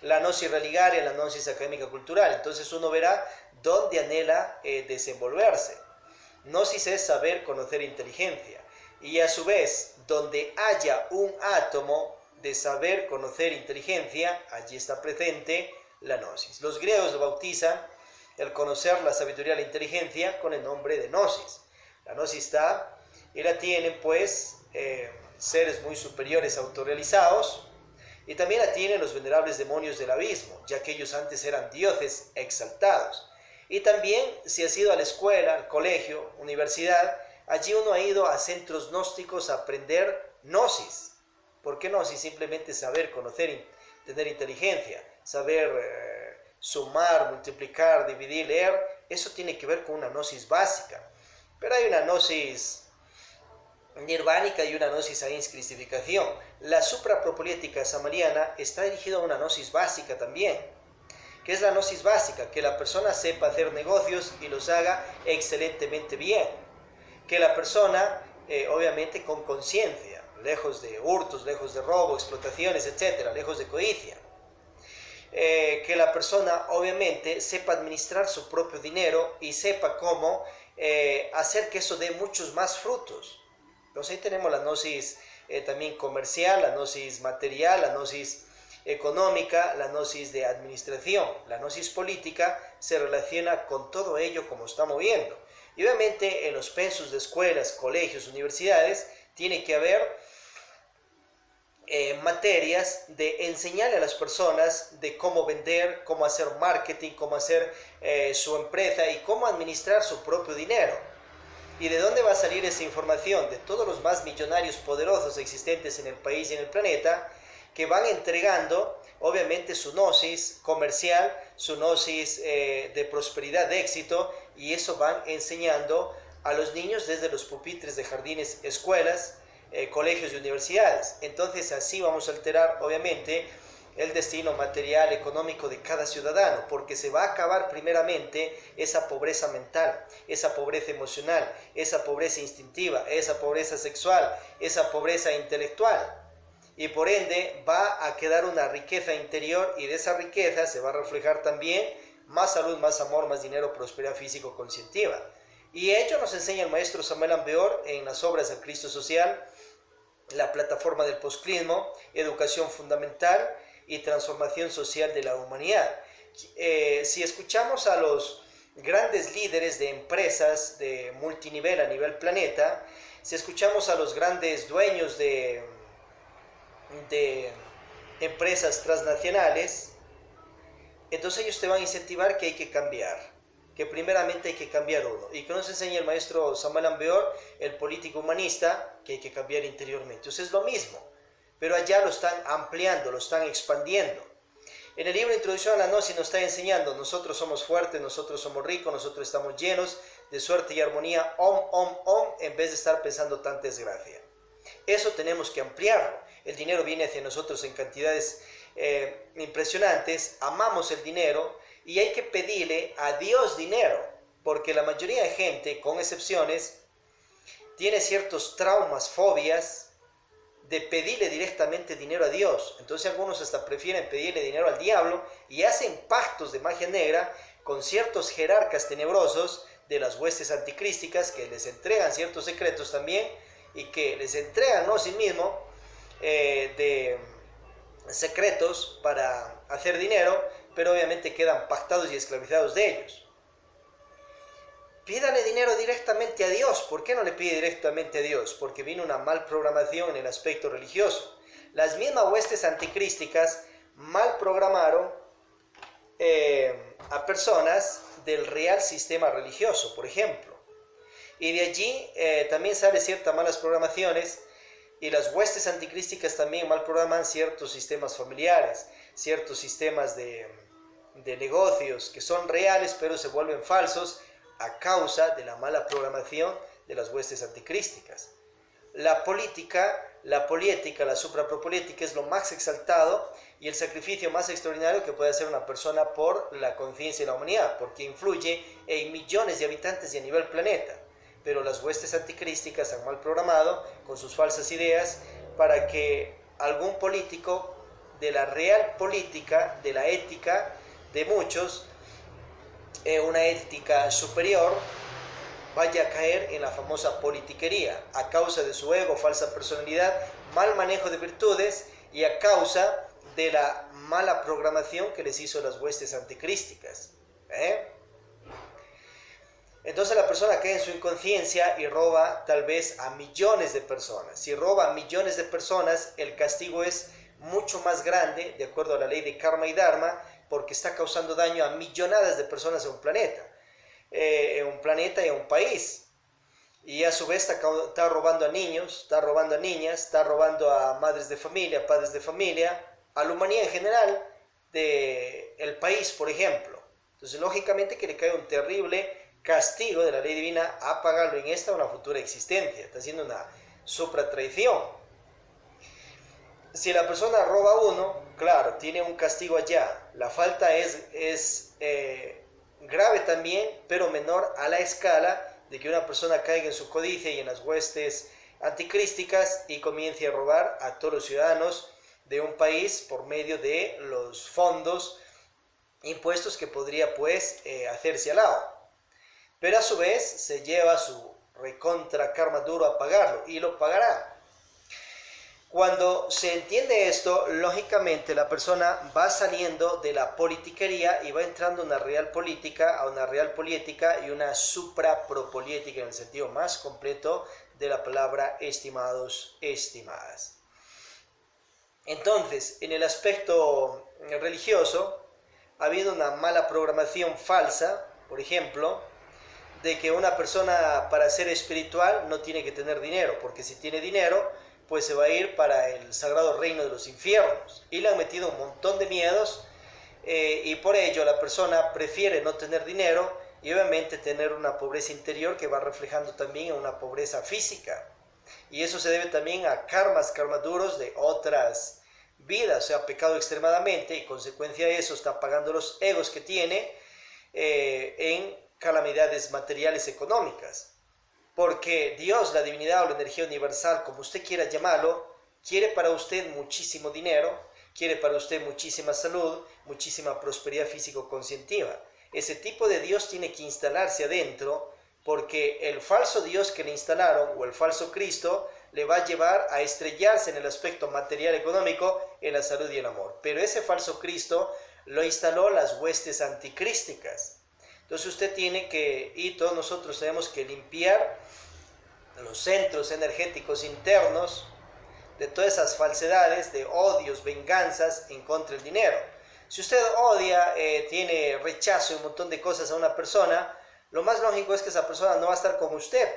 la gnosis religaria, la gnosis académica cultural. Entonces uno verá dónde anhela desenvolverse. Gnosis es saber, conocer, inteligencia. Y a su vez, donde haya un átomo de saber, conocer, inteligencia, allí está presente la gnosis. Los griegos lo bautizan el conocer, la sabiduría, la inteligencia con el nombre de gnosis. La gnosis está y la tienen pues seres muy superiores autorrealizados, y también la tienen los venerables demonios del abismo, ya que ellos antes eran dioses exaltados. Y también si has ido a la escuela, al colegio, universidad, allí uno ha ido a centros gnósticos a aprender gnosis. ¿Por qué gnosis? Simplemente saber, conocer, tener inteligencia, saber sumar, multiplicar, dividir, leer. Eso tiene que ver con una gnosis básica. Pero hay una gnosis nirvánica y una gnosis a inscristificación. La suprapropoliética samariana está dirigida a una gnosis básica también. ¿Qué es la gnosis básica? Que la persona sepa hacer negocios y los haga excelentemente bien. Que la persona, obviamente con conciencia, lejos de hurtos, lejos de robo, explotaciones, etc., lejos de codicia. Que la persona obviamente sepa administrar su propio dinero y sepa cómo hacer que eso dé muchos más frutos. Entonces ahí tenemos la gnosis también comercial, la gnosis material, la gnosis económica, la gnosis de administración. La gnosis política se relaciona con todo ello como estamos viendo. Y obviamente en los pensos de escuelas, colegios, universidades, tiene que haber materias de enseñarle a las personas de cómo vender, cómo hacer marketing, cómo hacer su empresa y cómo administrar su propio dinero. ¿Y de dónde va a salir esa información? De todos los más millonarios poderosos existentes en el país y en el planeta, que van entregando obviamente su gnosis comercial, su gnosis de prosperidad, de éxito, y eso van enseñando a los niños desde los pupitres de jardines, escuelas, colegios y universidades. Entonces así vamos a alterar obviamente el destino material, económico de cada ciudadano, porque se va a acabar primeramente esa pobreza mental, esa pobreza emocional, esa pobreza instintiva, esa pobreza sexual, esa pobreza intelectual, y por ende va a quedar una riqueza interior, y de esa riqueza se va a reflejar también más salud, más amor, más dinero, prosperidad físico-conscientiva. Y ello nos enseña el maestro Samael Aun Weor en las obras del Cristo Social, la plataforma del poscrismo, educación fundamental y transformación social de la humanidad. Si escuchamos a los grandes líderes de empresas de multinivel a nivel planeta, si escuchamos a los grandes dueños de empresas transnacionales, entonces ellos te van a incentivar que hay que cambiar, que primeramente hay que cambiar uno. ¿Y que nos enseña el maestro Samael Aun Weor, el político humanista? Que hay que cambiar interiormente. Entonces es lo mismo, pero allá lo están ampliando, lo están expandiendo. En el libro Introducción a la Gnosis nos está enseñando: nosotros somos fuertes, nosotros somos ricos, nosotros estamos llenos de suerte y armonía, en vez de estar pensando tanta desgracia. Eso tenemos que ampliarlo. El dinero viene hacia nosotros en cantidades impresionantes, amamos el dinero, y hay que pedirle a Dios dinero, porque la mayoría de gente, con excepciones, tiene ciertos traumas, fobias, de pedirle directamente dinero a Dios. Entonces algunos hasta prefieren pedirle dinero al diablo y hacen pactos de magia negra con ciertos jerarcas tenebrosos de las huestes anticrísticas que les entregan ciertos secretos también y que les entregan, ¿no?, a sí mismo de secretos para hacer dinero, pero obviamente quedan pactados y esclavizados de ellos. Pídale dinero directamente a Dios. ¿Por qué no le pide directamente a Dios? Porque vino una mal programación en el aspecto religioso. Las mismas huestes anticrísticas mal programaron a personas del real sistema religioso, por ejemplo. Y de allí también sale ciertas malas programaciones, y las huestes anticrísticas también mal programan ciertos sistemas familiares, ciertos sistemas de negocios que son reales pero se vuelven falsos a causa de la mala programación de las huestes anticrísticas. La política, la poliética, la suprapropolítica es lo más exaltado y el sacrificio más extraordinario que puede hacer una persona por la conciencia de la humanidad, porque influye en millones de habitantes y a nivel planeta. Pero las huestes anticrísticas han mal programado con sus falsas ideas para que algún político de la real política, de la ética de muchos, una ética superior, vaya a caer en la famosa politiquería a causa de su ego, falsa personalidad, mal manejo de virtudes y a causa de la mala programación que les hizo las huestes anticrísticas. Entonces la persona cae en su inconsciencia y roba tal vez a millones de personas. Si roba a millones de personas, el castigo es mucho más grande, de acuerdo a la ley de karma y dharma, porque está causando daño a millonadas de personas en un planeta y en un país. Y a su vez está robando a niños, está robando a niñas, está robando a madres de familia, padres de familia, a la humanidad en general del país, por ejemplo. Entonces, lógicamente que le cae un terrible castigo de la ley divina a pagarlo en esta o una futura existencia. Está haciendo una supratraición. Si la persona roba a uno, claro, tiene un castigo allá. La falta es grave también, pero menor a la escala de que una persona caiga en su codicia y en las huestes anticrísticas y comience a robar a todos los ciudadanos de un país por medio de los fondos, impuestos que podría pues hacerse al lado. Pero a su vez se lleva su recontra karma duro a pagarlo y lo pagará. Cuando se entiende esto, lógicamente la persona va saliendo de la politiquería y va entrando a una real política, a una real poliética y una suprapropoliética en el sentido más completo de la palabra, estimados, estimadas. Entonces, en el aspecto religioso, ha habido una mala programación falsa, por ejemplo, de que una persona para ser espiritual no tiene que tener dinero, porque si tiene dinero, pues se va a ir para el sagrado reino de los infiernos. Y le han metido un montón de miedos y por ello la persona prefiere no tener dinero y obviamente tener una pobreza interior que va reflejando también en una pobreza física. Y eso se debe también a karmas duros de otras vidas, o sea, pecado extremadamente y consecuencia de eso está pagando los egos que tiene en calamidades materiales económicas. Porque Dios, la divinidad o la energía universal, como usted quiera llamarlo, quiere para usted muchísimo dinero, quiere para usted muchísima salud, muchísima prosperidad físico-conscientiva. Ese tipo de Dios tiene que instalarse adentro, porque el falso Dios que le instalaron, o el falso Cristo, le va a llevar a estrellarse en el aspecto material económico, en la salud y el amor. Pero ese falso Cristo lo instaló las huestes anticrísticas. Entonces usted tiene que, y todos nosotros tenemos que limpiar los centros energéticos internos de todas esas falsedades, de odios, venganzas en contra del dinero. Si usted odia, tiene rechazo y un montón de cosas a una persona, lo más lógico es que esa persona no va a estar con usted.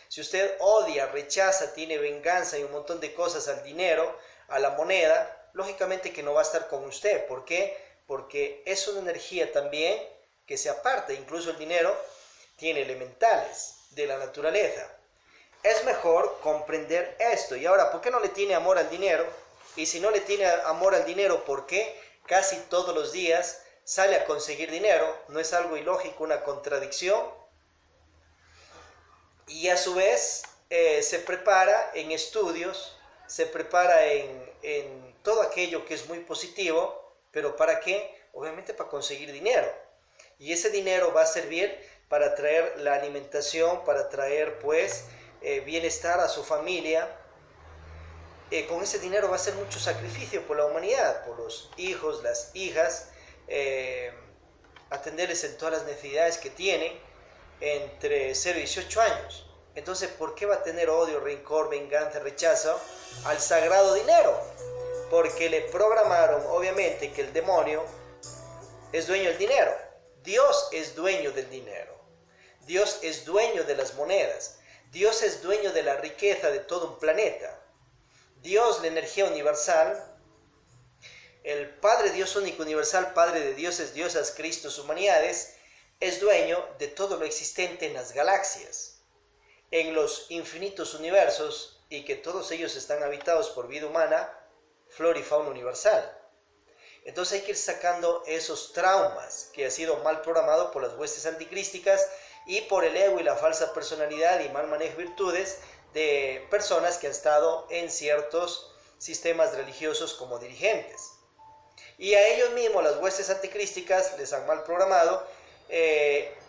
Si usted odia, rechaza, tiene venganza y un montón de cosas al dinero, a la moneda, lógicamente que no va a estar con usted. ¿Por qué? Porque es una energía también que se aparta. Incluso el dinero tiene elementales de la naturaleza. Es mejor comprender esto. Y ahora, ¿por qué no le tiene amor al dinero? Y si no le tiene amor al dinero, ¿por qué casi todos los días sale a conseguir dinero? ¿No es algo ilógico, una contradicción? Y a su vez se prepara en estudios, se prepara en todo aquello que es muy positivo, pero ¿para qué? Obviamente para conseguir dinero. Y ese dinero va a servir para traer la alimentación, para traer pues bienestar a su familia. Con ese dinero va a hacer mucho sacrificio por la humanidad, por los hijos, las hijas, atenderles en todas las necesidades que tienen entre 0 y 18 años. Entonces, ¿por qué va a tener odio, rencor, venganza, rechazo al sagrado dinero? Porque le programaron, obviamente, que el demonio es dueño del dinero. Dios es dueño del dinero. Dios es dueño de las monedas. Dios es dueño de la riqueza de todo un planeta. Dios, la energía universal, el Padre Dios único universal, Padre de dioses, diosas, Cristos, humanidades, es dueño de todo lo existente en las galaxias, en los infinitos universos, y que todos ellos están habitados por vida humana, flora y fauna universal. Entonces hay que ir sacando esos traumas que ha sido mal programado por las huestes anticrísticas y por el ego y la falsa personalidad y mal manejo de virtudes de personas que han estado en ciertos sistemas religiosos como dirigentes. Y a ellos mismos las huestes anticrísticas les han mal programado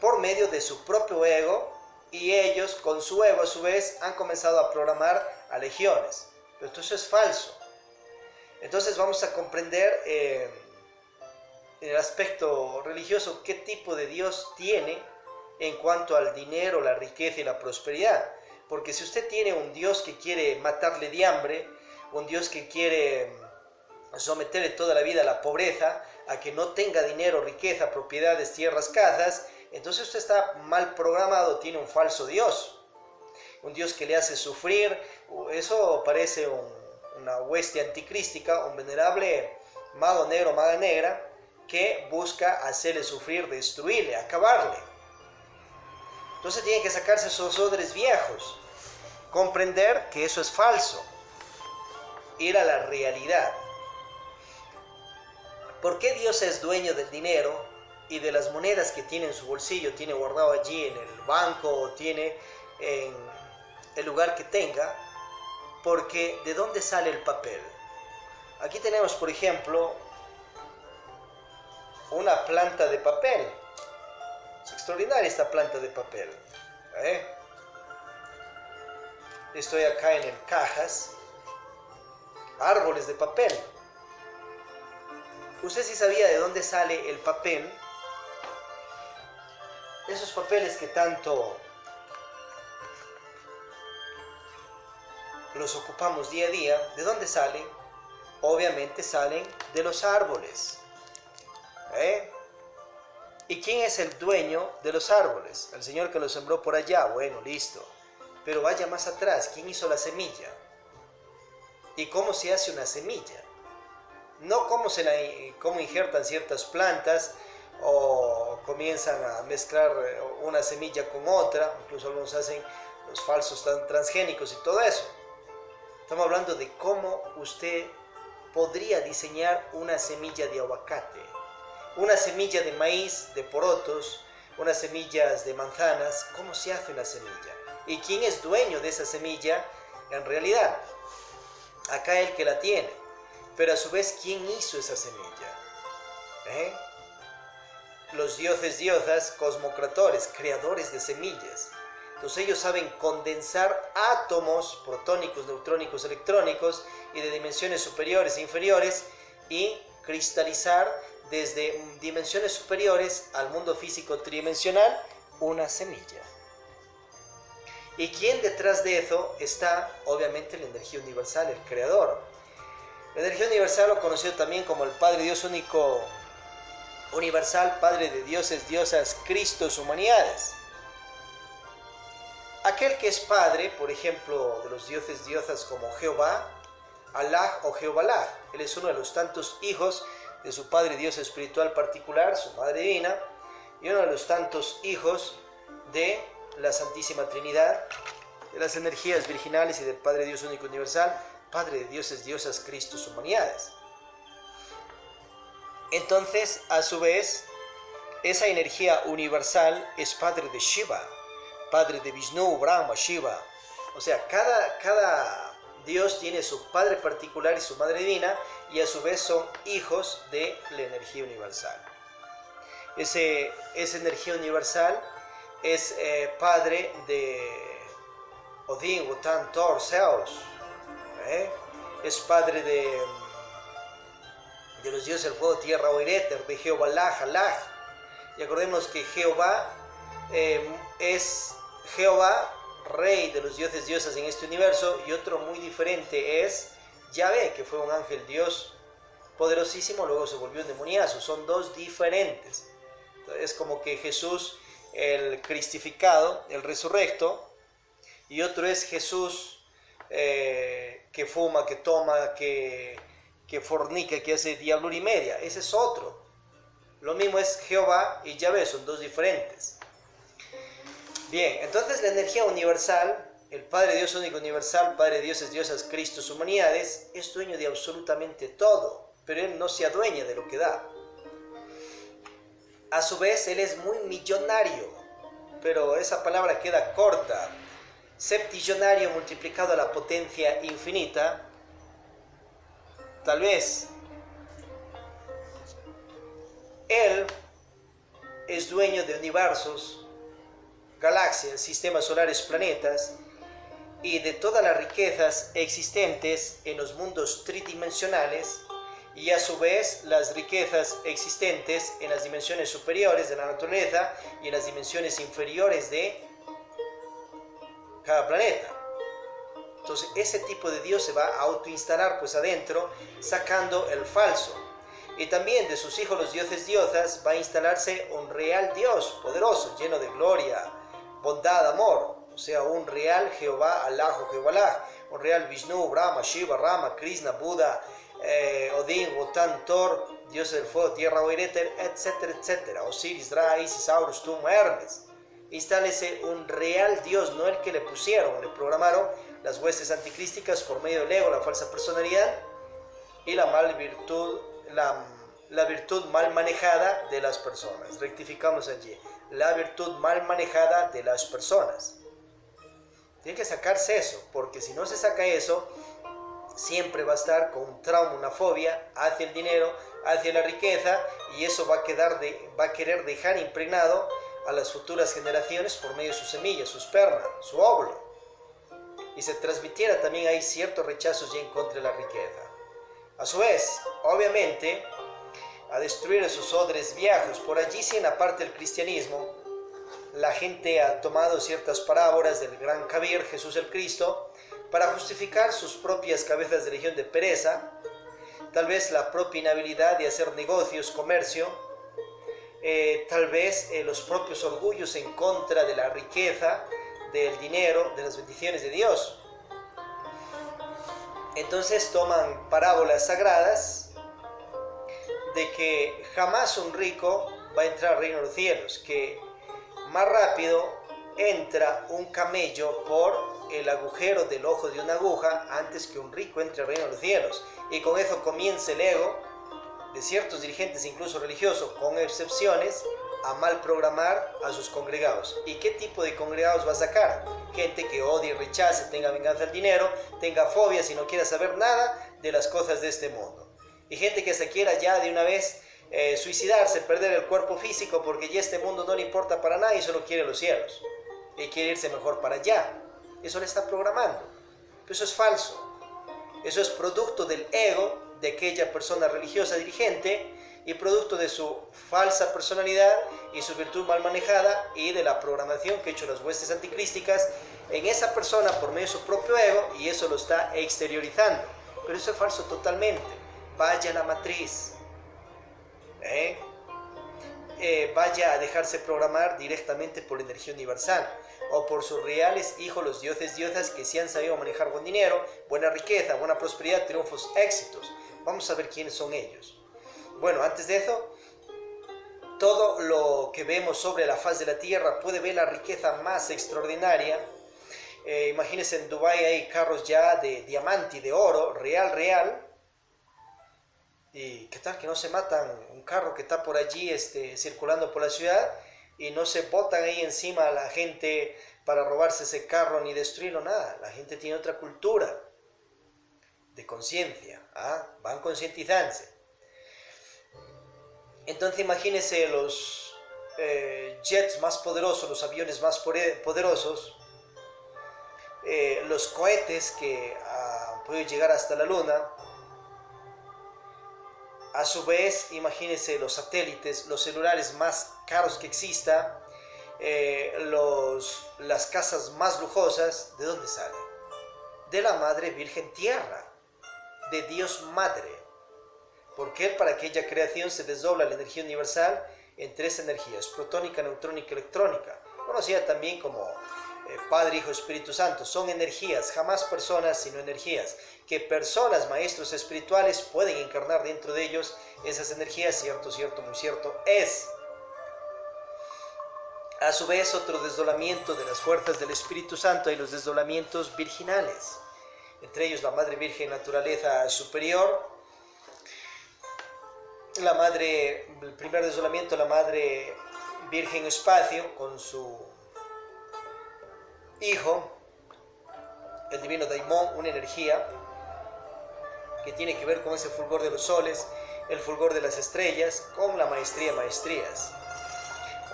por medio de su propio ego, y ellos con su ego a su vez han comenzado a programar a legiones. Pero esto eso es falso. Entonces vamos a comprender en el aspecto religioso qué tipo de Dios tiene en cuanto al dinero, la riqueza y la prosperidad. Porque si usted tiene un Dios que quiere matarle de hambre, un Dios que quiere someterle toda la vida a la pobreza, a que no tenga dinero, riqueza, propiedades, tierras, casas, entonces usted está mal programado, tiene un falso Dios. Un Dios que le hace sufrir. Eso parece una hueste anticrística, un venerable mago negro, maga negra, que busca hacerle sufrir, destruirle, acabarle. Entonces tiene que sacarse esos odres viejos, comprender que eso es falso, ir a la realidad. ¿Por qué Dios es dueño del dinero y de las monedas que tiene en su bolsillo, tiene guardado allí en el banco o tiene en el lugar que tenga? Porque ¿de dónde sale el papel? Aquí tenemos, por ejemplo, una planta de papel. Es extraordinaria esta planta de papel. Estoy acá en el Cajas. Árboles de papel. ¿Usted sí sabía de dónde sale el papel? Esos papeles que tanto los ocupamos día a día, ¿de dónde salen? Obviamente salen de los árboles. ¿Y quién es el dueño de los árboles? El Señor que los sembró por allá. Bueno, listo. Pero vaya más atrás. ¿Quién hizo la semilla? ¿Y cómo se hace una semilla? No cómo injertan ciertas plantas o comienzan a mezclar una semilla con otra. Incluso algunos hacen los falsos transgénicos y todo eso. Estamos hablando de cómo usted podría diseñar una semilla de aguacate, una semilla de maíz, de porotos, unas semillas de manzanas. ¿Cómo se hace una semilla? ¿Y quién es dueño de esa semilla en realidad? Acá el que la tiene. Pero a su vez, ¿quién hizo esa semilla? Los dioses, diosas, cosmocratores, creadores de semillas. Entonces ellos saben condensar átomos protónicos, neutrónicos, electrónicos y de dimensiones superiores e inferiores y cristalizar desde dimensiones superiores al mundo físico tridimensional una semilla. ¿Y quién detrás de eso está? Obviamente la energía universal, el creador. La energía universal lo conocido también como el Padre Dios único universal, Padre de dioses, diosas, Cristos, humanidades. Aquel que es padre, por ejemplo, de los dioses, diosas como Jehová, Alá o Jehová. Él es uno de los tantos hijos de su Padre Dios espiritual particular, su Madre Divina, y uno de los tantos hijos de la Santísima Trinidad, de las energías virginales y del Padre Dios único universal, Padre de dioses, diosas, Cristos, humanidades. Entonces, a su vez, esa energía universal es Padre de Shiva, Padre de Vishnu, Brahma, Shiva. O sea, cada Dios tiene su Padre particular y su Madre divina, y a su vez son hijos de la energía universal. Esa energía universal es padre de Odín, Wotan, Thor, Zeus. Es padre de los dioses del fuego, tierra o éter, de Jehová, Halaj. Y acordemos que Jehová es Jehová, rey de los dioses, diosas en este universo, y otro muy diferente es Yahvé, que fue un ángel Dios poderosísimo, luego se volvió un demoniazo. Son dos diferentes. Es como que Jesús, el cristificado, el resurrecto, y otro es Jesús que fuma, que toma, que fornica, que hace diablura y media. Ese es otro. Lo mismo es Jehová y Yahvé, son dos diferentes. Bien, entonces la energía universal, el Padre Dios único universal, Padre Dioses, diosas, Cristos, humanidades, es dueño de absolutamente todo, pero Él no se adueña de lo que da. A su vez, Él es muy millonario, pero esa palabra queda corta. Septillonario multiplicado a la potencia infinita, tal vez. Él es dueño de universos, galaxias, sistemas solares, planetas, y de todas las riquezas existentes en los mundos tridimensionales, y a su vez las riquezas existentes en las dimensiones superiores de la naturaleza y en las dimensiones inferiores de cada planeta. Entonces ese tipo de Dios se va a autoinstalar pues adentro, sacando el falso. Y también de sus hijos los dioses diosas va a instalarse un real Dios poderoso, lleno de gloria, bondad, amor. O sea, un real Jehová, Allah o Jehová, un real Vishnu, Brahma, Shiva, Rama, Krishna, Buda, Odín, Wotan, Thor, dioses del fuego, tierra o éter, etcétera, etcétera. Osiris, Ra, Isis, Horus, Tum, Hermes. Instálese un real Dios, no el que le pusieron, le programaron las huestes anticrísticas por medio del ego, la falsa personalidad y la virtud mal manejada de las personas. Rectificamos allí, la virtud mal manejada de las personas. Tiene que sacarse eso, porque si no se saca eso, siempre va a estar con un trauma, una fobia hacia el dinero, hacia la riqueza, y eso va a querer dejar impregnado a las futuras generaciones por medio de su semilla, su esperma, su óvulo. Y se transmitiera también ahí ciertos rechazos ya en contra de la riqueza. A su vez, obviamente, a destruir esos odres viejos. Por allí, sí, en la parte del cristianismo, la gente ha tomado ciertas parábolas del gran Kabir, Jesús el Cristo, para justificar sus propias cabezas de religión de pereza, tal vez la propia inhabilidad de hacer negocios, comercio, tal vez los propios orgullos en contra de la riqueza, del dinero, de las bendiciones de Dios. Entonces toman parábolas sagradas de que jamás un rico va a entrar al reino de los cielos, que más rápido entra un camello por el agujero del ojo de una aguja antes que un rico entre al reino de los cielos. Y con eso comienza el ego de ciertos dirigentes, incluso religiosos, con excepciones, a mal programar a sus congregados. ¿Y qué tipo de congregados va a sacar? Gente que odie, rechace, tenga venganza al dinero, tenga fobias y no quiera saber nada de las cosas de este mundo. Y gente que se quiera ya de una vez suicidarse, perder el cuerpo físico, porque ya este mundo no le importa para nada y solo quiere los cielos. Y quiere irse mejor para allá. Eso le está programando. Pero eso es falso. Eso es producto del ego de aquella persona religiosa dirigente y producto de su falsa personalidad y su virtud mal manejada y de la programación que ha hecho las huestes anticrísticas en esa persona por medio de su propio ego, y eso lo está exteriorizando. Pero eso es falso totalmente. Vaya a la matriz. Vaya a dejarse programar directamente por la energía universal o por sus reales hijos, los dioses, diosas que sí han sabido manejar buen dinero, buena riqueza, buena prosperidad, triunfos, éxitos. Vamos a ver quiénes son ellos. Bueno, antes de eso, todo lo que vemos sobre la faz de la tierra puede ver la riqueza más extraordinaria. Imagínense, en Dubái hay carros ya de diamante y de oro, real. ¿Y qué tal que no se matan un carro que está por allí circulando por la ciudad y no se botan ahí encima a la gente para robarse ese carro ni destruirlo? Nada, la gente tiene otra cultura. de conciencia, van concientizándose. Entonces imagínense los jets más poderosos, los aviones más poderosos, los cohetes que han podido llegar hasta la luna. A su vez, imagínense los satélites, los celulares más caros que exista, las casas más lujosas. ¿De dónde salen? De la Madre Virgen Tierra, de Dios Madre. Porque para aquella creación se desdobla la energía universal en tres energías: protónica, neutrónica y electrónica, conocida también como Padre, Hijo, Espíritu Santo. Son energías, jamás personas, sino energías, que personas, maestros espirituales pueden encarnar dentro de ellos esas energías. Cierto, cierto, muy cierto es. A su vez, otro desdoblamiento de las fuerzas del Espíritu Santo y los desdoblamientos virginales, entre ellos la Madre Virgen Naturaleza Superior, el primer desdoblamiento, la Madre Virgen Espacio con su hijo, el divino Daimón, una energía que tiene que ver con ese fulgor de los soles, el fulgor de las estrellas, con la maestría de maestrías.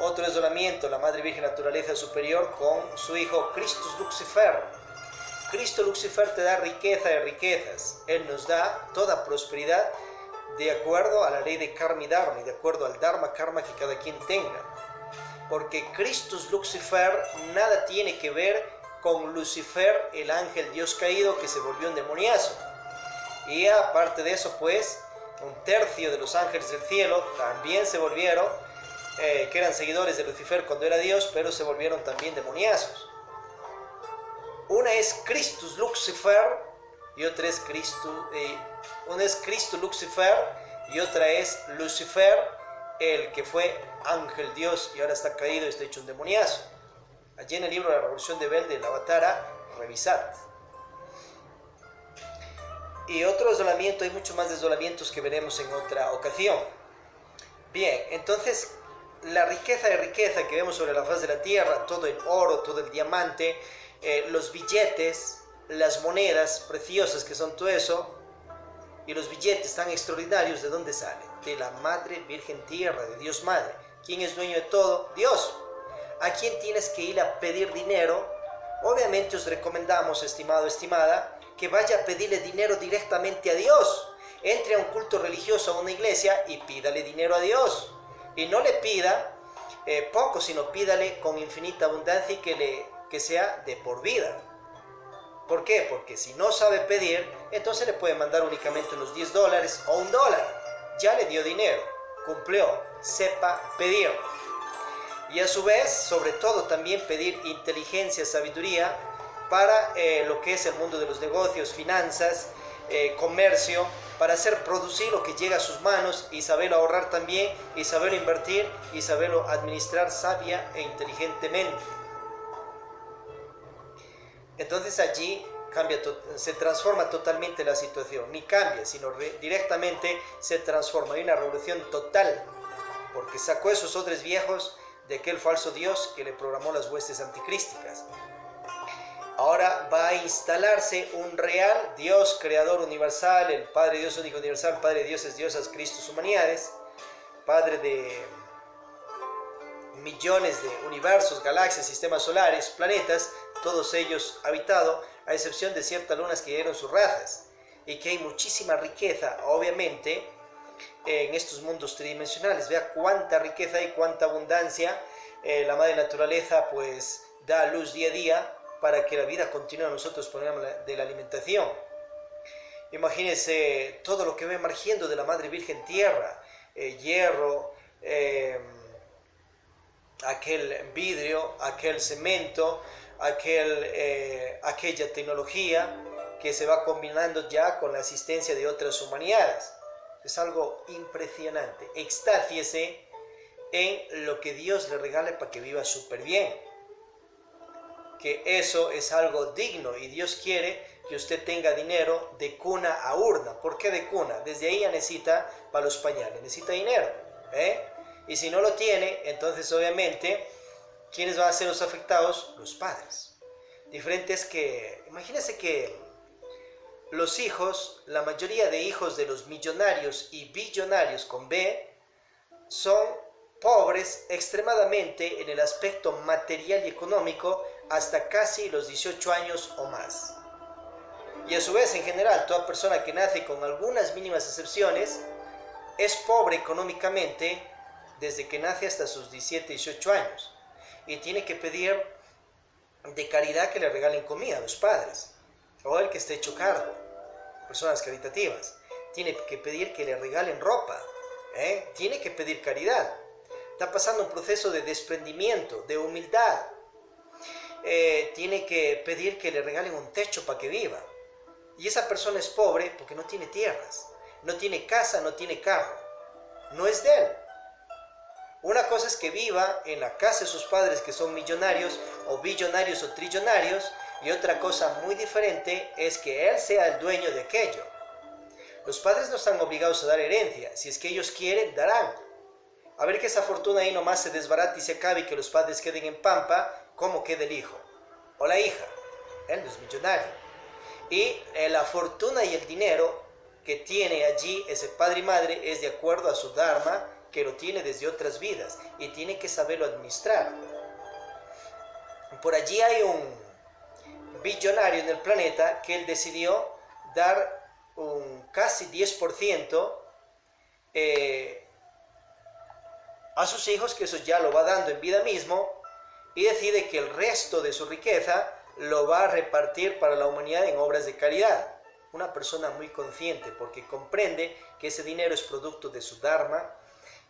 Otro desdoblamiento, la Madre Virgen Naturaleza Superior con su hijo Christus Lucifer. Cristo Lucifer te da riqueza de riquezas. Él nos da toda prosperidad de acuerdo a la ley de karma y dharma, y de acuerdo al dharma karma que cada quien tenga. Porque Christus Lucifer nada tiene que ver con Lucifer, el ángel Dios caído que se volvió un demoniazo. Y aparte de eso, pues, un tercio de los ángeles del cielo también se volvieron, que eran seguidores de Lucifer cuando era Dios, pero se volvieron también demoniazos. Una es Christus Lucifer y otra es una es Cristo Lucifer y otra es Lucifer, el que fue ángel Dios y ahora está caído y está hecho un demoniazo. Allí en el libro de la Revolución de Bel del Avatara, revisad. Y otro desdoblamiento, hay muchos más desdoblamientos que veremos en otra ocasión. Bien, entonces la riqueza de riqueza que vemos sobre la faz de la tierra, todo el oro, todo el diamante, los billetes, las monedas preciosas que son todo eso, y los billetes tan extraordinarios, ¿de dónde salen? De la Madre Virgen Tierra, de Dios Madre. ¿Quién es dueño de todo? Dios. ¿A quién tienes que ir a pedir dinero? Obviamente os recomendamos, estimado, estimada, que vaya a pedirle dinero directamente a Dios. Entre a un culto religioso, a una iglesia, y pídale dinero a Dios. Y no le pida poco, sino pídale con infinita abundancia y que sea de por vida. ¿Por qué? Porque si no sabe pedir, entonces le puede mandar únicamente unos $10 o $1. Ya le dio dinero, cumplió, sepa pedir. Y a su vez, sobre todo, también pedir inteligencia, sabiduría para lo que es el mundo de los negocios, finanzas, comercio, para hacer producir lo que llega a sus manos y saberlo ahorrar también, y saberlo invertir y saberlo administrar sabia e inteligentemente. Entonces allí se transforma totalmente la situación, ni cambia, sino directamente se transforma. Hay una revolución total, porque sacó esos odres viejos de aquel falso Dios que le programó las huestes anticrísticas. Ahora va a instalarse un real Dios creador universal, el Padre Dios único universal, Padre de dioses, diosas, Cristos, humanidades, Padre de millones de universos, galaxias, sistemas solares, planetas, todos ellos habitados, a excepción de ciertas lunas que dieron sus razas, y que hay muchísima riqueza, obviamente, en estos mundos tridimensionales. Vea cuánta riqueza hay, cuánta abundancia. La madre naturaleza pues da luz día a día para que la vida continúe. Nosotros ponemos de la alimentación. Imagínense todo lo que va emergiendo de la Madre Virgen Tierra, hierro, aquel vidrio, aquel cemento, aquella tecnología que se va combinando ya con la asistencia de otras humanidades. Es algo impresionante. Extásiese en lo que Dios le regale para que viva súper bien. Que eso es algo digno y Dios quiere que usted tenga dinero de cuna a urna. ¿Por qué de cuna? Desde ahí ya necesita para los pañales, necesita dinero. Y si no lo tiene, entonces obviamente, ¿quiénes van a ser los afectados? Los padres. Diferente es que, imagínense que los hijos, la mayoría de hijos de los millonarios y billonarios con B, son pobres extremadamente en el aspecto material y económico hasta casi los 18 años o más. Y a su vez, en general, toda persona que nace con algunas mínimas excepciones es pobre económicamente desde que nace hasta sus 17, 18 años. Y tiene que pedir de caridad que le regalen comida a los padres, o el que esté hecho cargo, personas caritativas. Tiene que pedir que le regalen ropa, tiene que pedir caridad. Está pasando un proceso de desprendimiento, de humildad. Tiene que pedir que le regalen un techo para que viva. Y esa persona es pobre porque no tiene tierras, no tiene casa, no tiene carro, no es de él. Una cosa es que viva en la casa de sus padres, que son millonarios o billonarios o trillonarios, y otra cosa muy diferente es que él sea el dueño de aquello. Los padres no están obligados a dar herencia, si es que ellos quieren, darán. A ver que esa fortuna ahí nomás se desbarate y se acabe y que los padres queden en pampa, ¿cómo queda el hijo? O la hija, él no es millonario. Y la fortuna y el dinero que tiene allí ese padre y madre es de acuerdo a su dharma, que lo tiene desde otras vidas y tiene que saberlo administrar. Por allí hay un billonario en el planeta que él decidió dar un casi 10% a sus hijos, que eso ya lo va dando en vida mismo, y decide que el resto de su riqueza lo va a repartir para la humanidad en obras de caridad. Una persona muy consciente porque comprende que ese dinero es producto de su dharma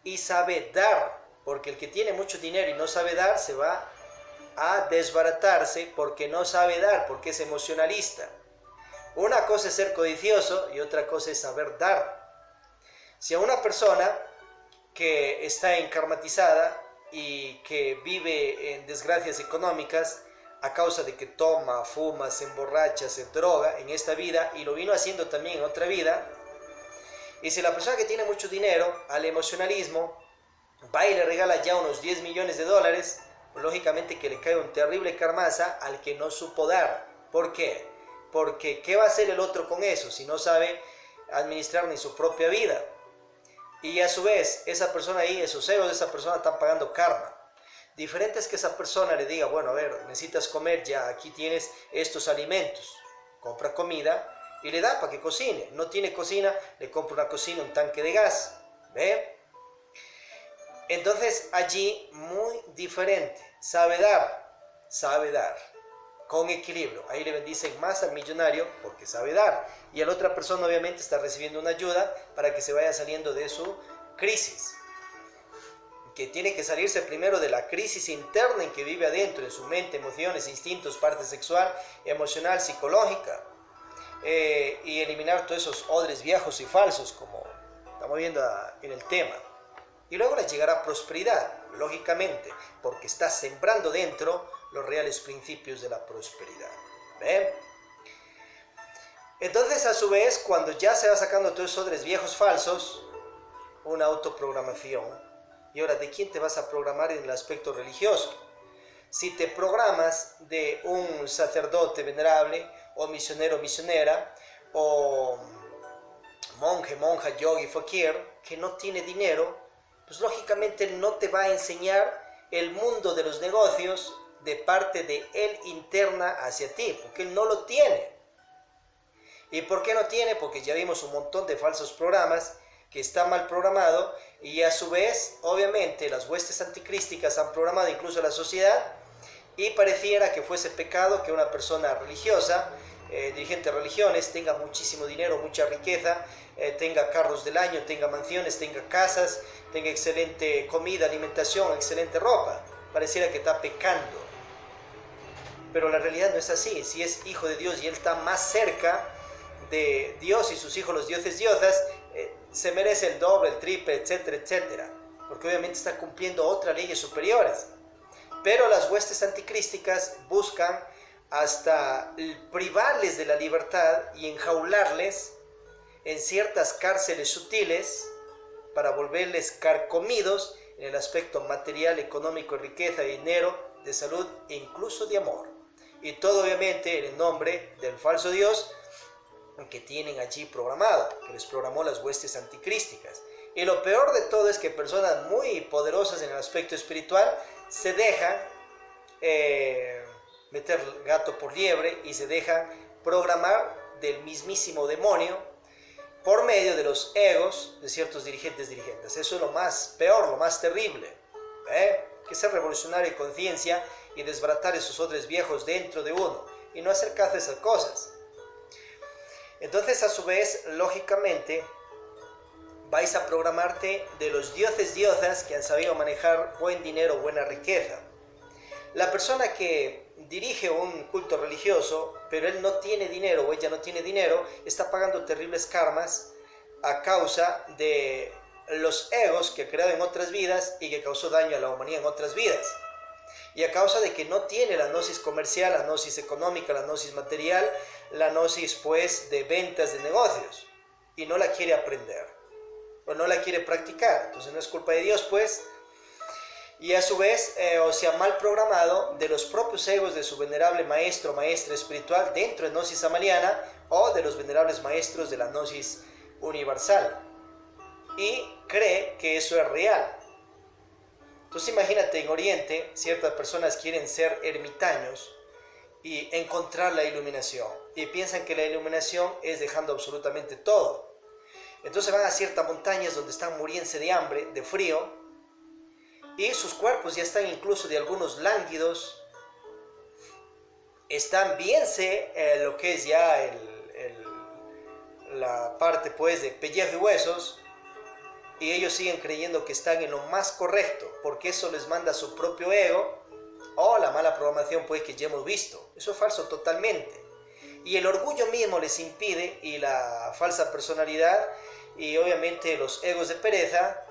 y sabe dar, porque el que tiene mucho dinero y no sabe dar se va a desbaratarse porque no sabe dar, porque es emocionalista. Una cosa es ser codicioso y otra cosa es saber dar. Si a una persona que está enkarmatizada y que vive en desgracias económicas a causa de que toma, fuma, se emborracha, se droga en esta vida y lo vino haciendo también en otra vida, y si la persona que tiene mucho dinero al emocionalismo va y le regala ya unos 10 millones de dólares, pues lógicamente que le cae un terrible karmaza al que no supo dar. ¿Por qué? Porque ¿qué va a hacer el otro con eso si no sabe administrar ni su propia vida? Y a su vez, esa persona ahí, esos egos de esa persona están pagando karma. Diferente es que esa persona le diga, bueno, a ver, necesitas comer, ya aquí tienes estos alimentos, compra comida y le da para que cocine. No tiene cocina, le compra una cocina, un tanque de gas, ¿ve? Entonces allí muy diferente, sabe dar, con equilibrio. Ahí le bendicen más al millonario porque sabe dar, y a la otra persona obviamente está recibiendo una ayuda para que se vaya saliendo de su crisis, que tiene que salirse primero de la crisis interna en que vive adentro, en su mente, emociones, instintos, parte sexual, emocional, psicológica, y eliminar todos esos odres viejos y falsos, como estamos viendo en el tema. Y luego le llegará prosperidad, lógicamente, porque está sembrando dentro los reales principios de la prosperidad. ¿Ven? Entonces, a su vez, cuando ya se va sacando todos esos odres viejos falsos, una autoprogramación. Y ahora, ¿de quién te vas a programar en el aspecto religioso? Si te programas de un sacerdote venerable, o misionero, misionera, o monje, monja, yogi, fakir, que no tiene dinero, pues lógicamente él no te va a enseñar el mundo de los negocios de parte de él interna hacia ti, porque él no lo tiene. ¿Y por qué no tiene? Porque ya vimos un montón de falsos programas que está mal programado, y a su vez, obviamente, las huestes anticrísticas han programado incluso a la sociedad, y pareciera que fuese pecado que una persona religiosa, dirigente de religiones, tenga muchísimo dinero, mucha riqueza, tenga carros del año, tenga mansiones, tenga casas, tenga excelente comida, alimentación, excelente ropa. Pareciera que está pecando. Pero la realidad no es así. Si es hijo de Dios y él está más cerca de Dios y sus hijos, los dioses diosas, se merece el doble, el triple, etcétera, etcétera. Porque obviamente está cumpliendo otras leyes superiores. Pero las huestes anticrísticas buscan hasta privarles de la libertad y enjaularles en ciertas cárceles sutiles para volverles carcomidos en el aspecto material, económico, de riqueza, de dinero, de salud e incluso de amor. Y todo obviamente en el nombre del falso Dios que tienen allí programado, que les programó las huestes anticrísticas. Y lo peor de todo es que personas muy poderosas en el aspecto espiritual se dejan meter gato por liebre y se dejan programar del mismísimo demonio por medio de los egos de ciertos dirigentes. Eso es lo más peor, lo más terrible, que ser revolucionario de conciencia y desbaratar esos odres viejos dentro de uno y no hacer caso a esas cosas. Entonces, a su vez, lógicamente, vais a programarte de los dioses diosas que han sabido manejar buen dinero, buena riqueza. La persona que dirige un culto religioso, pero él no tiene dinero o ella no tiene dinero, está pagando terribles karmas a causa de los egos que ha creado en otras vidas y que causó daño a la humanidad en otras vidas. Y a causa de que no tiene la gnosis comercial, la gnosis económica, la gnosis material, la gnosis pues de ventas de negocios, y no la quiere aprender o no la quiere practicar. Entonces no es culpa de Dios pues, y a su vez o sea mal programado de los propios egos de su venerable maestro o maestra espiritual dentro de gnosis amaliana o de los venerables maestros de la gnosis universal, y cree que eso es real. Entonces imagínate, en Oriente ciertas personas quieren ser ermitaños y encontrar la iluminación, y piensan que la iluminación es dejando absolutamente todo. Entonces van a ciertas montañas donde están muriéndose de hambre, de frío, y sus cuerpos ya están incluso de algunos lánguidos, están biense lo que es ya la parte pues de pellejo y huesos, y ellos siguen creyendo que están en lo más correcto, porque eso les manda su propio ego, o la mala programación pues que ya hemos visto. Eso es falso totalmente. Y el orgullo mismo les impide, y la falsa personalidad, y obviamente los egos de pereza,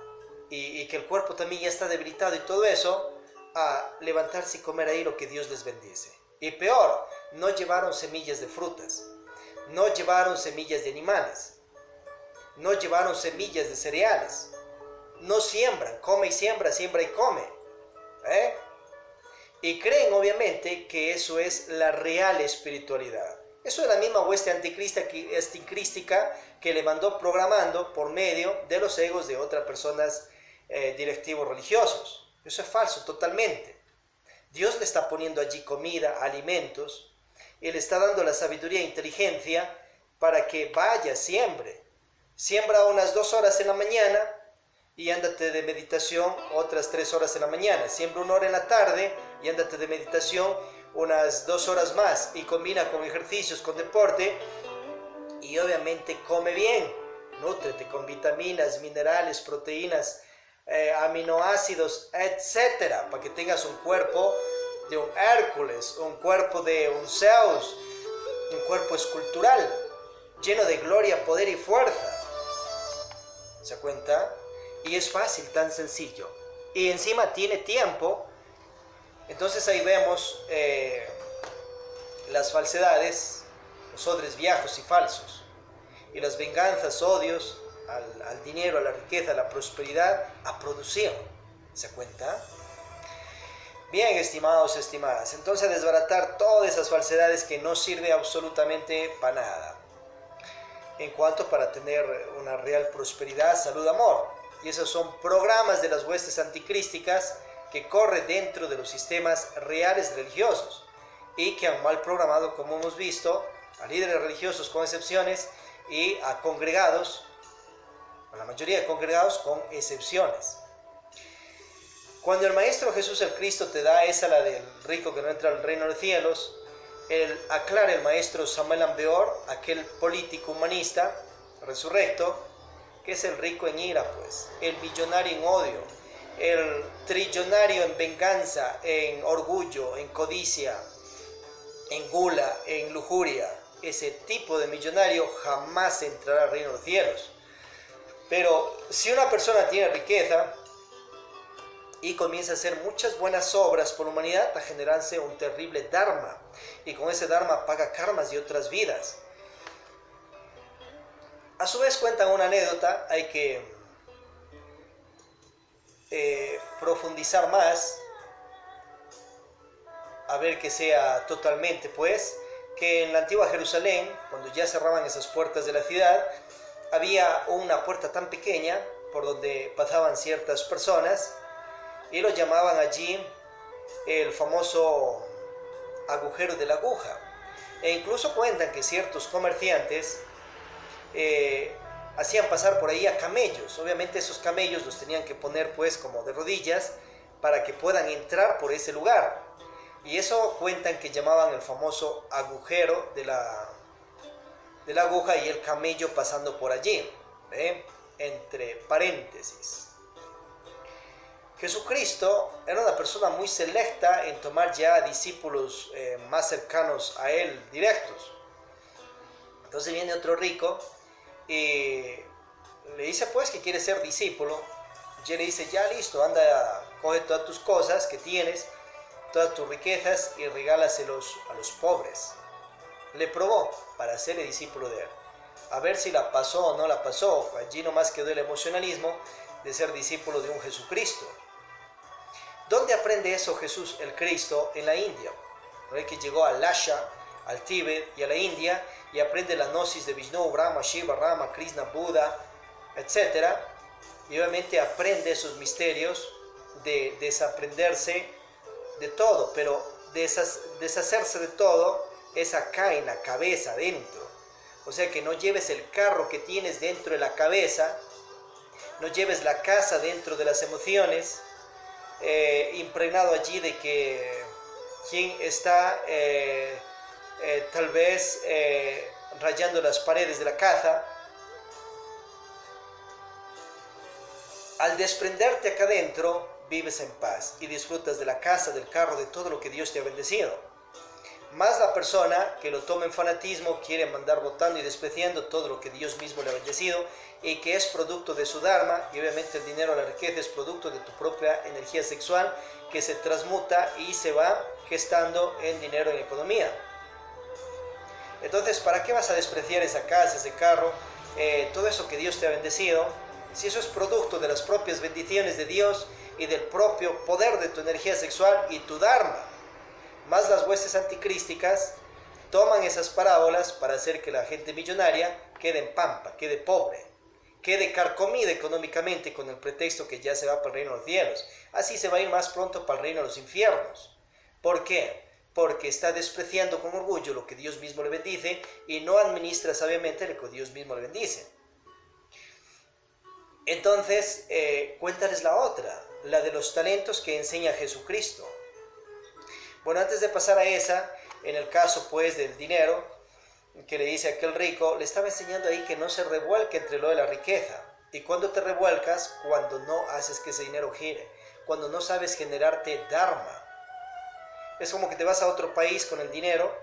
y que el cuerpo también ya está debilitado y todo eso, a levantarse y comer ahí lo que Dios les bendice. Y peor, no llevaron semillas de frutas, no llevaron semillas de animales, no llevaron semillas de cereales, no siembran, come y siembra, siembra y come, y creen obviamente que eso es la real espiritualidad. Eso es la misma hueste anticrística que le mandó programando por medio de los egos de otras personas directivos religiosos. Eso es falso totalmente. Dios le está poniendo allí comida, alimentos, y le está dando la sabiduría e inteligencia para que vaya, siembra unas 2 horas en la mañana y ándate de meditación otras 3 horas en la mañana, siembra 1 hora en la tarde y ándate de meditación unas 2 horas más, y combina con ejercicios, con deporte, y obviamente come bien, nútrete con vitaminas, minerales, proteínas, aminoácidos, etcétera, para que tengas un cuerpo de un Hércules, un cuerpo de un Zeus, un cuerpo escultural, lleno de gloria, poder y fuerza. ¿Se da cuenta? Y es fácil, tan sencillo. Y encima tiene tiempo. Entonces ahí vemos las falsedades, los odres viejos y falsos, y las venganzas, odios al dinero, a la riqueza, a la prosperidad, a producir. ¿Se da cuenta? Bien, estimados, estimadas. Entonces, desbaratar todas esas falsedades que no sirven absolutamente para nada. En cuanto para tener una real prosperidad, salud, amor. Y esos son programas de las huestes anticrísticas que corren dentro de los sistemas reales religiosos y que han mal programado, como hemos visto, a líderes religiosos con excepciones y a congregados, a la mayoría de congregados con excepciones. Cuando el Maestro Jesús el Cristo te da esa, la del rico que no entra al reino de los cielos, aclara el Maestro Samuel Ambeor, aquel político humanista resurrecto, que es el rico en ira, pues, el millonario en odio, el trillonario en venganza, en orgullo, en codicia, en gula, en lujuria. Ese tipo de millonario jamás entrará al reino de los cielos. Pero si una persona tiene riqueza y comienza a hacer muchas buenas obras por la humanidad, a generarse un terrible dharma, y con ese dharma paga karmas de otras vidas. A su vez cuentan una anécdota, hay que profundizar más, a ver que sea totalmente, pues, que en la antigua Jerusalén, cuando ya cerraban esas puertas de la ciudad, había una puerta tan pequeña por donde pasaban ciertas personas y lo llamaban allí el famoso agujero de la aguja. E incluso cuentan que ciertos comerciantes hacían pasar por ahí a camellos. Obviamente esos camellos los tenían que poner pues como de rodillas para que puedan entrar por ese lugar. Y eso cuentan que llamaban el famoso agujero de la aguja y el camello pasando por allí, entre paréntesis. Jesucristo era una persona muy selecta en tomar ya discípulos más cercanos a él, directos. Entonces viene otro rico y le dice pues que quiere ser discípulo. Y él le dice, ya listo, anda, coge todas tus cosas que tienes, todas tus riquezas y regálaselos a los pobres. Le probó para hacerle discípulo de él. A ver si la pasó o no la pasó. Allí nomás quedó el emocionalismo de ser discípulo de un Jesucristo. ¿Dónde aprende eso Jesús, el Cristo? En la India. ¿No es que llegó a Lasha, al Tíbet y a la India y aprende la gnosis de Vishnu, Brahma, Shiva, Rama, Krishna, Buda, etc. Y obviamente aprende esos misterios de desaprenderse de todo, pero deshacerse de todo es acá en la cabeza, dentro. O sea que no lleves el carro que tienes dentro de la cabeza, no lleves la casa dentro de las emociones, impregnado allí de que quien está tal vez rayando las paredes de la casa. Al desprenderte acá adentro, vives en paz y disfrutas de la casa, del carro, de todo lo que Dios te ha bendecido. Más la persona que lo toma en fanatismo quiere mandar botando y despreciando todo lo que Dios mismo le ha bendecido y que es producto de su dharma, y obviamente el dinero, la riqueza es producto de tu propia energía sexual que se transmuta y se va gestando en dinero, en economía. Entonces, ¿para qué vas a despreciar esa casa, ese carro, todo eso que Dios te ha bendecido? Si eso es producto de las propias bendiciones de Dios y del propio poder de tu energía sexual y tu dharma. Más las huestes anticrísticas toman esas parábolas para hacer que la gente millonaria quede en pampa, quede pobre, quede carcomida económicamente con el pretexto que ya se va para el reino de los cielos. Así se va a ir más pronto para el reino de los infiernos. ¿Por qué? Porque está despreciando con orgullo lo que Dios mismo le bendice y no administra sabiamente lo que Dios mismo le bendice. Entonces, cuéntales la otra, la de los talentos que enseña Jesucristo. Bueno, antes de pasar a esa, en el caso pues del dinero, que le dice aquel rico, le estaba enseñando ahí que no se revuelque entre lo de la riqueza. ¿Y cuándo te revuelcas? Cuando no haces que ese dinero gire, cuando no sabes generarte dharma. Es como que te vas a otro país con el dinero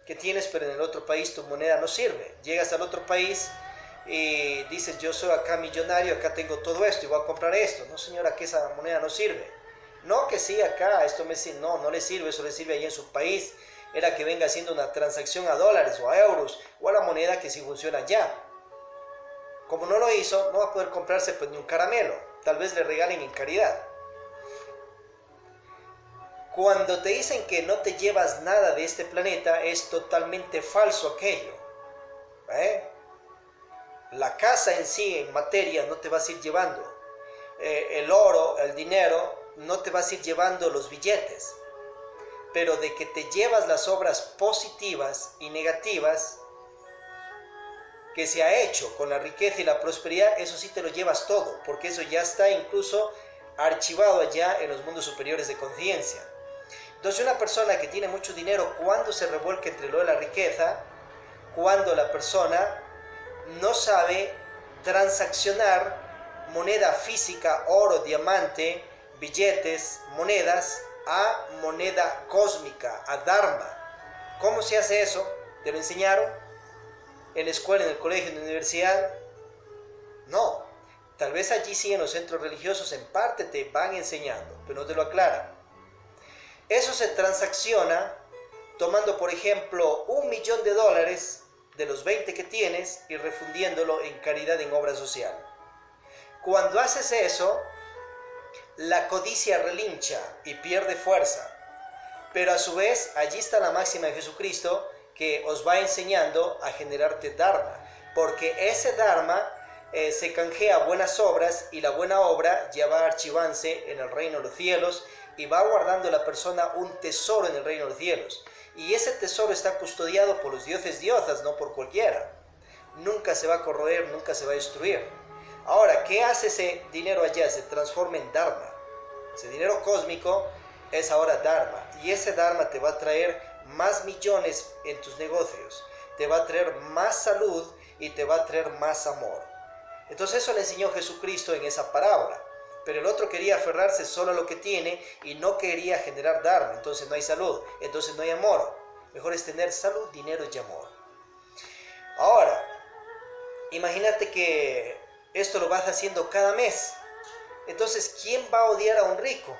que tienes, pero en el otro país tu moneda no sirve. Llegas al otro país y dices, yo soy acá millonario, acá tengo todo esto y voy a comprar esto. No, señora, que esa moneda no sirve. No, que sí, acá, esto me sirve. No le sirve, eso le sirve allí en su país. Era que venga haciendo una transacción a dólares o a euros o a la moneda que sí funciona allá. Como no lo hizo, no va a poder comprarse pues ni un caramelo. Tal vez le regalen en caridad. Cuando te dicen que no te llevas nada de este planeta, es totalmente falso aquello. La casa en sí, en materia, no te vas a ir llevando. El oro, el dinero, no te vas a ir llevando los billetes. Pero de que te llevas las obras positivas y negativas que se ha hecho con la riqueza y la prosperidad, eso sí te lo llevas todo, porque eso ya está incluso archivado allá en los mundos superiores de conciencia. Entonces una persona que tiene mucho dinero, cuando se revuelca entre lo de la riqueza, cuando la persona no sabe transaccionar moneda física, oro, diamante, billetes, monedas, a moneda cósmica, a dharma. ¿Cómo se hace eso? ¿Te lo enseñaron? ¿En la escuela, en el colegio, en la universidad? No. Tal vez allí sí en los centros religiosos en parte te van enseñando, pero no te lo aclaran. Eso se transacciona tomando, por ejemplo, $1.000.000 de los 20 que tienes y refundiéndolo en caridad, en obra social. Cuando haces eso, la codicia relincha y pierde fuerza. Pero a su vez, allí está la máxima de Jesucristo, que os va enseñando a generarte Dharma, porque ese Dharma se canjea a buenas obras y la buena obra ya va archivándose en el reino de los cielos y va guardando a la persona un tesoro en el reino de los cielos. Y ese tesoro está custodiado por los dioses diosas, no por cualquiera. Nunca se va a corroer, nunca se va a destruir. Ahora, ¿qué hace ese dinero allá? Se transforma en Dharma. Ese dinero cósmico es ahora Dharma. Y ese Dharma te va a traer más millones en tus negocios. Te va a traer más salud y te va a traer más amor. Entonces eso le enseñó Jesucristo en esa parábola. Pero el otro quería aferrarse solo a lo que tiene y no quería generar Dharma. Entonces no hay salud, entonces no hay amor. Mejor es tener salud, dinero y amor. Ahora, imagínate que esto lo vas haciendo cada mes. Entonces, ¿quién va a odiar a un rico?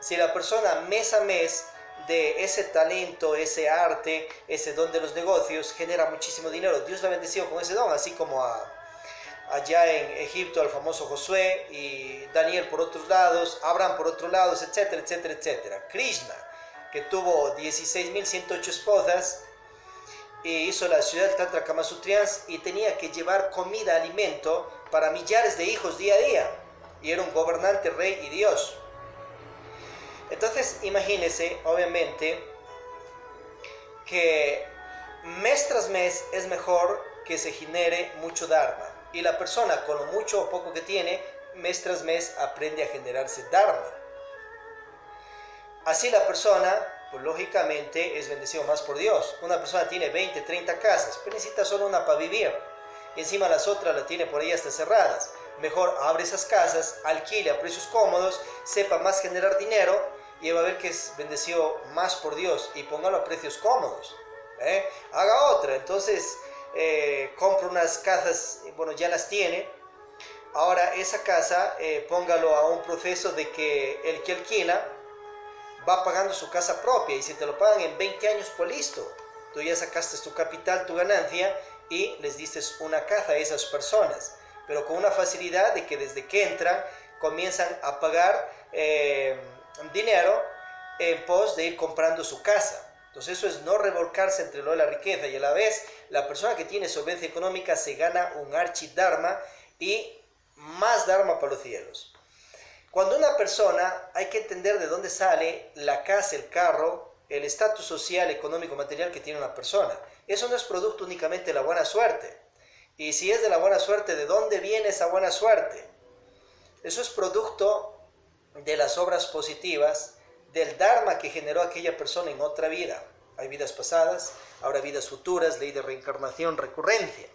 Si la persona mes a mes de ese talento, ese arte, ese don de los negocios genera muchísimo dinero, Dios la ha bendecido con ese don, así como allá en Egipto al famoso Josué y Daniel por otros lados, Abraham por otros lados, etcétera, etcétera, etcétera. Krishna, que tuvo 16.108 esposas y hizo la ciudad del Tantra Kama Sutrians y tenía que llevar comida, alimento para millares de hijos día a día. Y era un gobernante, rey y Dios. Entonces, imagínense, obviamente, que mes tras mes es mejor que se genere mucho Dharma. Y la persona, con lo mucho o poco que tiene, mes tras mes aprende a generarse Dharma. Así la persona, pues lógicamente, es bendecido más por Dios. Una persona tiene 20, 30 casas, pero necesita solo una para vivir. Y encima las otras la tiene por ahí hasta cerradas. Mejor abre esas casas, alquile a precios cómodos, sepa más generar dinero y va a ver que es bendecido más por Dios y póngalo a precios cómodos. Haga otra, entonces compra unas casas, bueno, ya las tiene. Ahora esa casa póngalo a un proceso de que el que alquila va pagando su casa propia y si te lo pagan en 20 años, pues listo. Tú ya sacaste tu capital, tu ganancia y les diste una casa a esas personas. Pero con una facilidad de que desde que entran comienzan a pagar dinero en pos de ir comprando su casa. Entonces eso es no revolcarse entre lo de la riqueza y a la vez la persona que tiene solvencia económica se gana un archidharma y más dharma para los cielos. Cuando una persona, hay que entender de dónde sale la casa, el carro, el estatus social, económico, material que tiene una persona. Eso no es producto únicamente de la buena suerte. Y si es de la buena suerte, ¿de dónde viene esa buena suerte? Eso es producto de las obras positivas, del dharma que generó aquella persona en otra vida. Hay vidas pasadas, ahora vidas futuras, ley de reencarnación, recurrencia.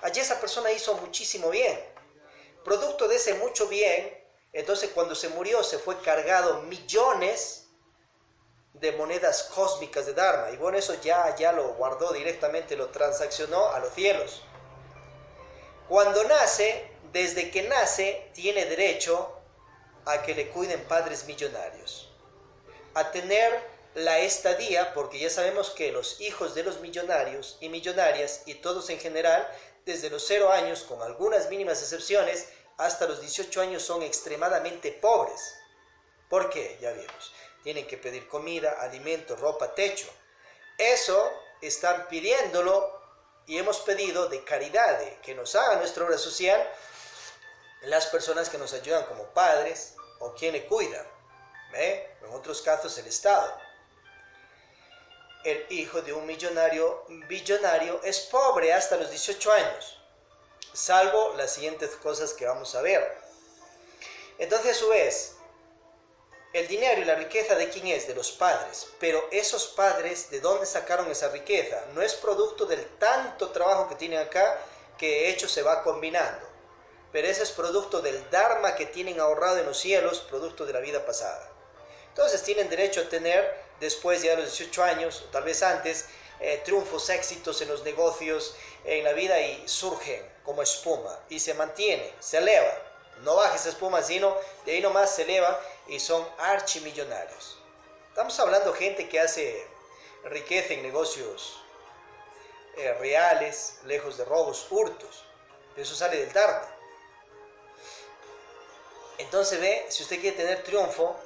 Allí esa persona hizo muchísimo bien. Producto de ese mucho bien, entonces cuando se murió se fue cargado millones de monedas cósmicas de dharma. Y bueno, eso ya lo guardó directamente, lo transaccionó a los cielos. Cuando nace, desde que nace, tiene derecho a que le cuiden padres millonarios, a tener la estadía, porque ya sabemos que los hijos de los millonarios y millonarias, y todos en general, desde los 0 años, con algunas mínimas excepciones, hasta los 18 años son extremadamente pobres. ¿Por qué? Ya vimos. Tienen que pedir comida, alimento, ropa, techo. Eso están pidiéndolo y hemos pedido de caridad, de que nos haga nuestra obra social las personas que nos ayudan como padres o quien le cuida. En otros casos el Estado. El hijo de un billonario es pobre hasta los 18 años, salvo las siguientes cosas que vamos a ver. Entonces, a su vez, el dinero y la riqueza ¿de quién es? De los padres. Pero esos padres, ¿de dónde sacaron esa riqueza? No es producto del tanto trabajo que tienen acá, que de hecho se va combinando. Pero ese es producto del dharma que tienen ahorrado en los cielos, producto de la vida pasada. Entonces tienen derecho a tener, después ya de los 18 años, o tal vez antes, triunfos, éxitos en los negocios, en la vida, y surgen como espuma, y se mantiene, se eleva. No baja esa espuma, sino de ahí nomás se eleva, y son archimillonarios. Estamos hablando de gente que hace riqueza en negocios reales, lejos de robos, hurtos. Eso sale del dharma. Entonces si usted quiere tener triunfo,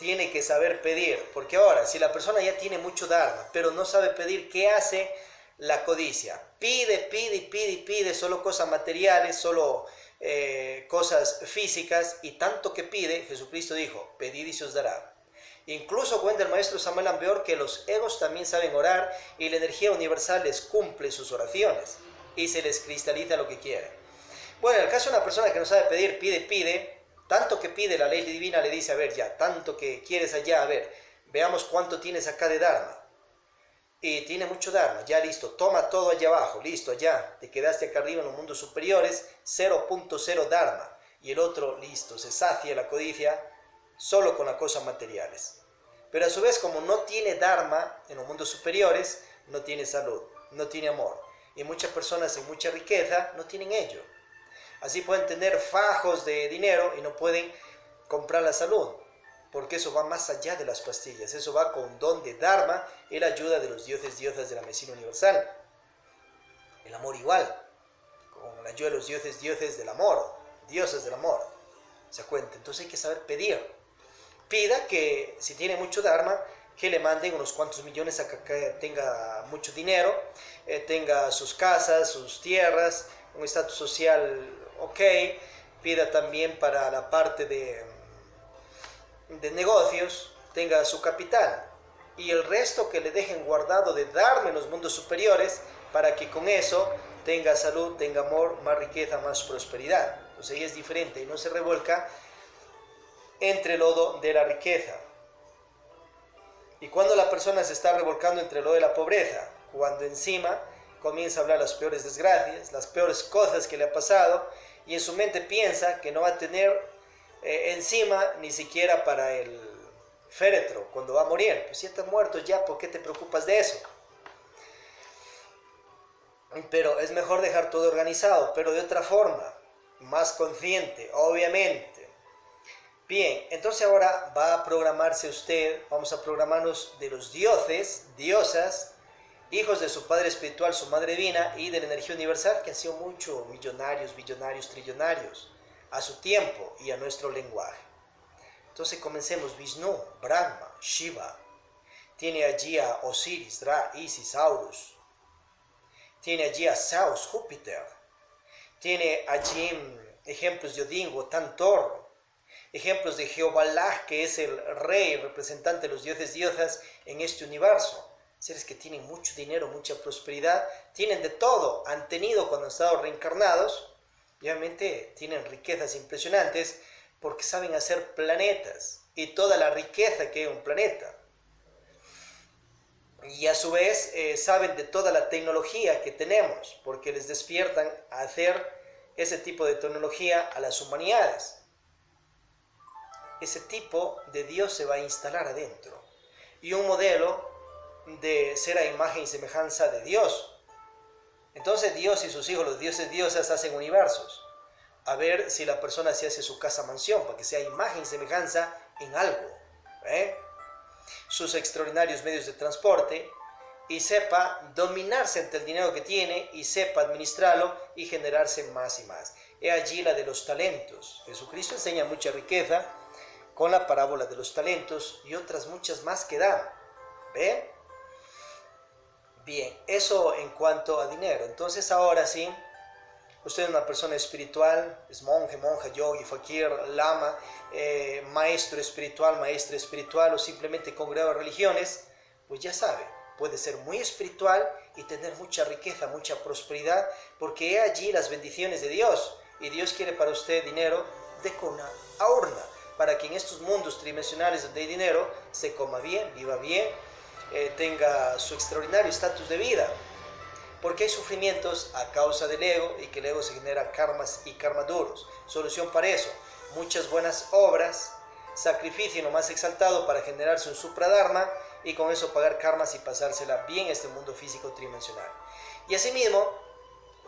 tiene que saber pedir, porque ahora, si la persona ya tiene mucho dharma, pero no sabe pedir, ¿qué hace? La codicia. Pide solo cosas materiales, solo cosas físicas, y tanto que pide, Jesucristo dijo, pedid y se os dará. Incluso cuenta el maestro Samuel Ambeor que los egos también saben orar y la energía universal les cumple sus oraciones y se les cristaliza lo que quiere. Bueno, en el caso de una persona que no sabe pedir, pide, tanto que pide, la ley divina le dice, a ver ya, tanto que quieres allá, a ver, veamos cuánto tienes acá de dharma. Y tiene mucho dharma, ya listo, toma todo allá abajo, listo, ya, te quedaste acá arriba en los mundos superiores, 0.0 dharma. Y el otro, listo, se sacia la codicia solo con las cosas materiales. Pero a su vez, como no tiene dharma en los mundos superiores, no tiene salud, no tiene amor. Y muchas personas en mucha riqueza no tienen ello. Así pueden tener fajos de dinero y no pueden comprar la salud, porque eso va más allá de las pastillas, eso va con don de dharma y la ayuda de los dioses, diosas de la medicina universal. El amor igual, con la ayuda de los dioses, dioses del amor, diosas del amor. ¿Se cuenta? Entonces hay que saber pedir. Pida que si tiene mucho dharma, que le manden unos cuantos millones a que tenga mucho dinero, tenga sus casas, sus tierras, un estatus social ok. Pida también para la parte de negocios, tenga su capital. Y el resto que le dejen guardado de dharma en los mundos superiores, para que con eso tenga salud, tenga amor, más riqueza, más prosperidad. Entonces ella es diferente y no se revuelca entre el lodo de la riqueza. Y cuando la persona se está revolcando entre el lodo de la pobreza, cuando encima comienza a hablar las peores desgracias, las peores cosas que le ha pasado, y en su mente piensa que no va a tener encima ni siquiera para el féretro cuando va a morir. Pues si estás muerto ya, ¿por qué te preocupas de eso? Pero es mejor dejar todo organizado, pero de otra forma, más consciente, obviamente. Bien, entonces ahora va a programarse usted, vamos a programarnos de los dioses, diosas, hijos de su padre espiritual, su madre divina, y de la energía universal, que han sido muchos millonarios, billonarios, trillonarios, a su tiempo y a nuestro lenguaje. Entonces comencemos. Vishnu, Brahma, Shiva, tiene allí a Osiris, Ra, Isis, Horus, tiene allí a Zeus, Júpiter, tiene allí ejemplos de Odín, Wotan, Thor, ejemplos de Jehová, que es el rey, representante de los dioses, diosas en este universo. Seres que tienen mucho dinero, mucha prosperidad, tienen de todo, han tenido cuando han estado reencarnados, y obviamente tienen riquezas impresionantes porque saben hacer planetas y toda la riqueza que hay en un planeta. Y a su vez saben de toda la tecnología que tenemos porque les despiertan a hacer ese tipo de tecnología a las humanidades. Ese tipo de Dios se va a instalar adentro. Y un modelo de ser a imagen y semejanza de Dios. Entonces Dios y sus hijos, los dioses, diosas, hacen universos. A ver si la persona se hace su casa mansión, para que sea imagen y semejanza en algo. Sus extraordinarios medios de transporte, y sepa dominarse ante el dinero que tiene, y sepa administrarlo y generarse más y más. He allí la de los talentos. Jesucristo enseña mucha riqueza con la parábola de los talentos y otras muchas más que da. ¿Ve? Bien, eso en cuanto a dinero. Entonces ahora sí, usted es una persona espiritual, es monje, monja, yogi, fakir, lama, maestro espiritual, maestra espiritual, o simplemente congregado de religiones, pues ya sabe, puede ser muy espiritual y tener mucha riqueza, mucha prosperidad, porque he allí las bendiciones de Dios, y Dios quiere para usted dinero de cuna a urna, para que en estos mundos tridimensionales donde hay dinero, se coma bien, viva bien, tenga su extraordinario estatus de vida. Porque hay sufrimientos a causa del ego, y que el ego se genera karmas y karma duros. Solución para eso: muchas buenas obras, sacrificio en lo más exaltado para generarse un supradharma, y con eso pagar karmas y pasársela bien este mundo físico tridimensional. Y asimismo,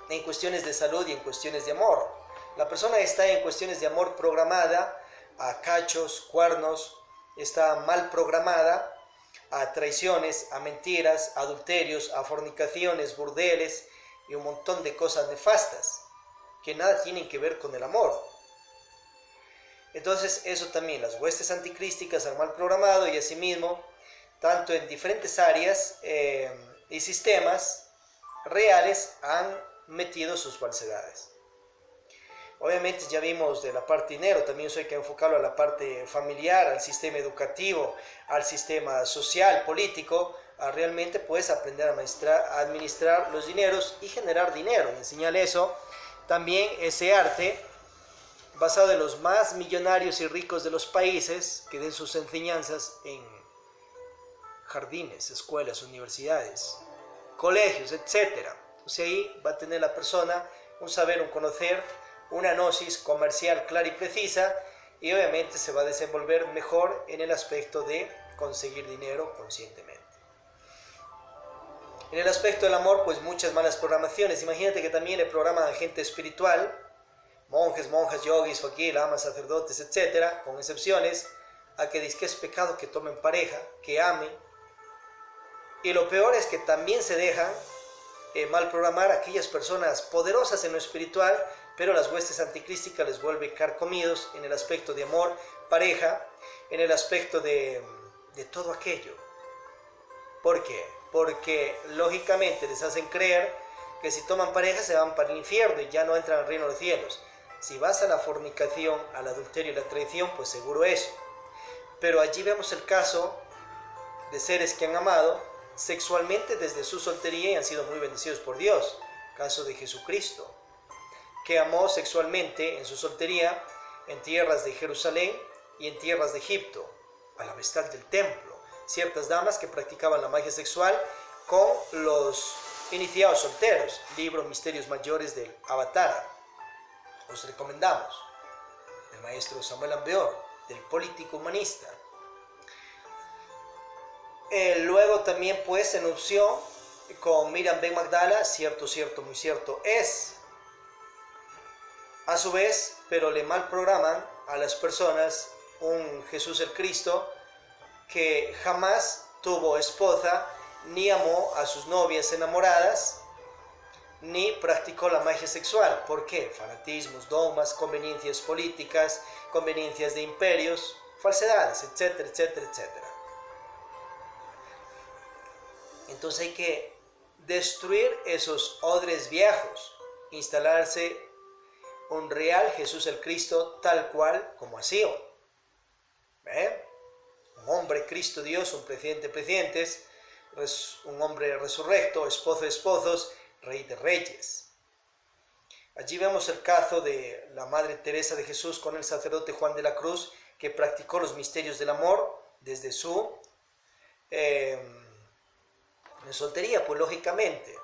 en cuestiones de salud y en cuestiones de amor. La persona está en cuestiones de amor programada a cachos, cuernos, está mal programada a traiciones, a mentiras, a adulterios, a fornicaciones, burdeles y un montón de cosas nefastas que nada tienen que ver con el amor. Entonces eso también, las huestes anticrísticas han mal programado y asimismo, tanto en diferentes áreas y sistemas reales han metido sus falsedades. Obviamente ya vimos de la parte dinero, también eso hay que enfocarlo a la parte familiar, al sistema educativo, al sistema social, político, a realmente puedes aprender a administrar los dineros y generar dinero, y enseñar eso, también ese arte basado en los más millonarios y ricos de los países, que den sus enseñanzas en jardines, escuelas, universidades, colegios, etc. O sea, ahí va a tener la persona un saber, un conocer, una gnosis comercial clara y precisa, y obviamente se va a desenvolver mejor en el aspecto de conseguir dinero conscientemente. En el aspecto del amor, pues muchas malas programaciones. Imagínate que también le programan a gente espiritual, monjes, monjas, yogis, fakir, lamas, sacerdotes, etc., con excepciones, a que dice que es pecado que tomen pareja, que amen. Y lo peor es que también se dejan mal programar a aquellas personas poderosas en lo espiritual, pero las huestes anticrísticas les vuelven carcomidos en el aspecto de amor, pareja, en el aspecto de todo aquello. ¿Por qué? Porque lógicamente les hacen creer que si toman pareja se van para el infierno y ya no entran al reino de los cielos. Si vas a la fornicación, al adulterio y la traición, pues seguro eso. Pero allí vemos el caso de seres que han amado sexualmente desde su soltería y han sido muy bendecidos por Dios. Caso de Jesucristo, que amó sexualmente en su soltería en tierras de Jerusalén y en tierras de Egipto, a la vestal del templo. Ciertas damas que practicaban la magia sexual con los iniciados solteros. Libro Misterios Mayores del Avatar. Os recomendamos. Del maestro Samuel Ambeor, del político humanista. Luego también pues se anunció con Miriam Ben Magdala, cierto, cierto, muy cierto es. A su vez, pero le mal programan a las personas un Jesús el Cristo que jamás tuvo esposa, ni amó a sus novias enamoradas, ni practicó la magia sexual. ¿Por qué? Fanatismos, dogmas, conveniencias políticas, conveniencias de imperios, falsedades, etcétera, etcétera, etcétera. Entonces hay que destruir esos odres viejos, instalarse un real Jesús el Cristo tal cual como ha sido. Un hombre Cristo Dios, un presidente de presidentes, un hombre resurrecto, esposo de esposos, rey de reyes. Allí vemos el caso de la Madre Teresa de Jesús con el sacerdote Juan de la Cruz, que practicó los misterios del amor desde su soltería, pues lógicamente.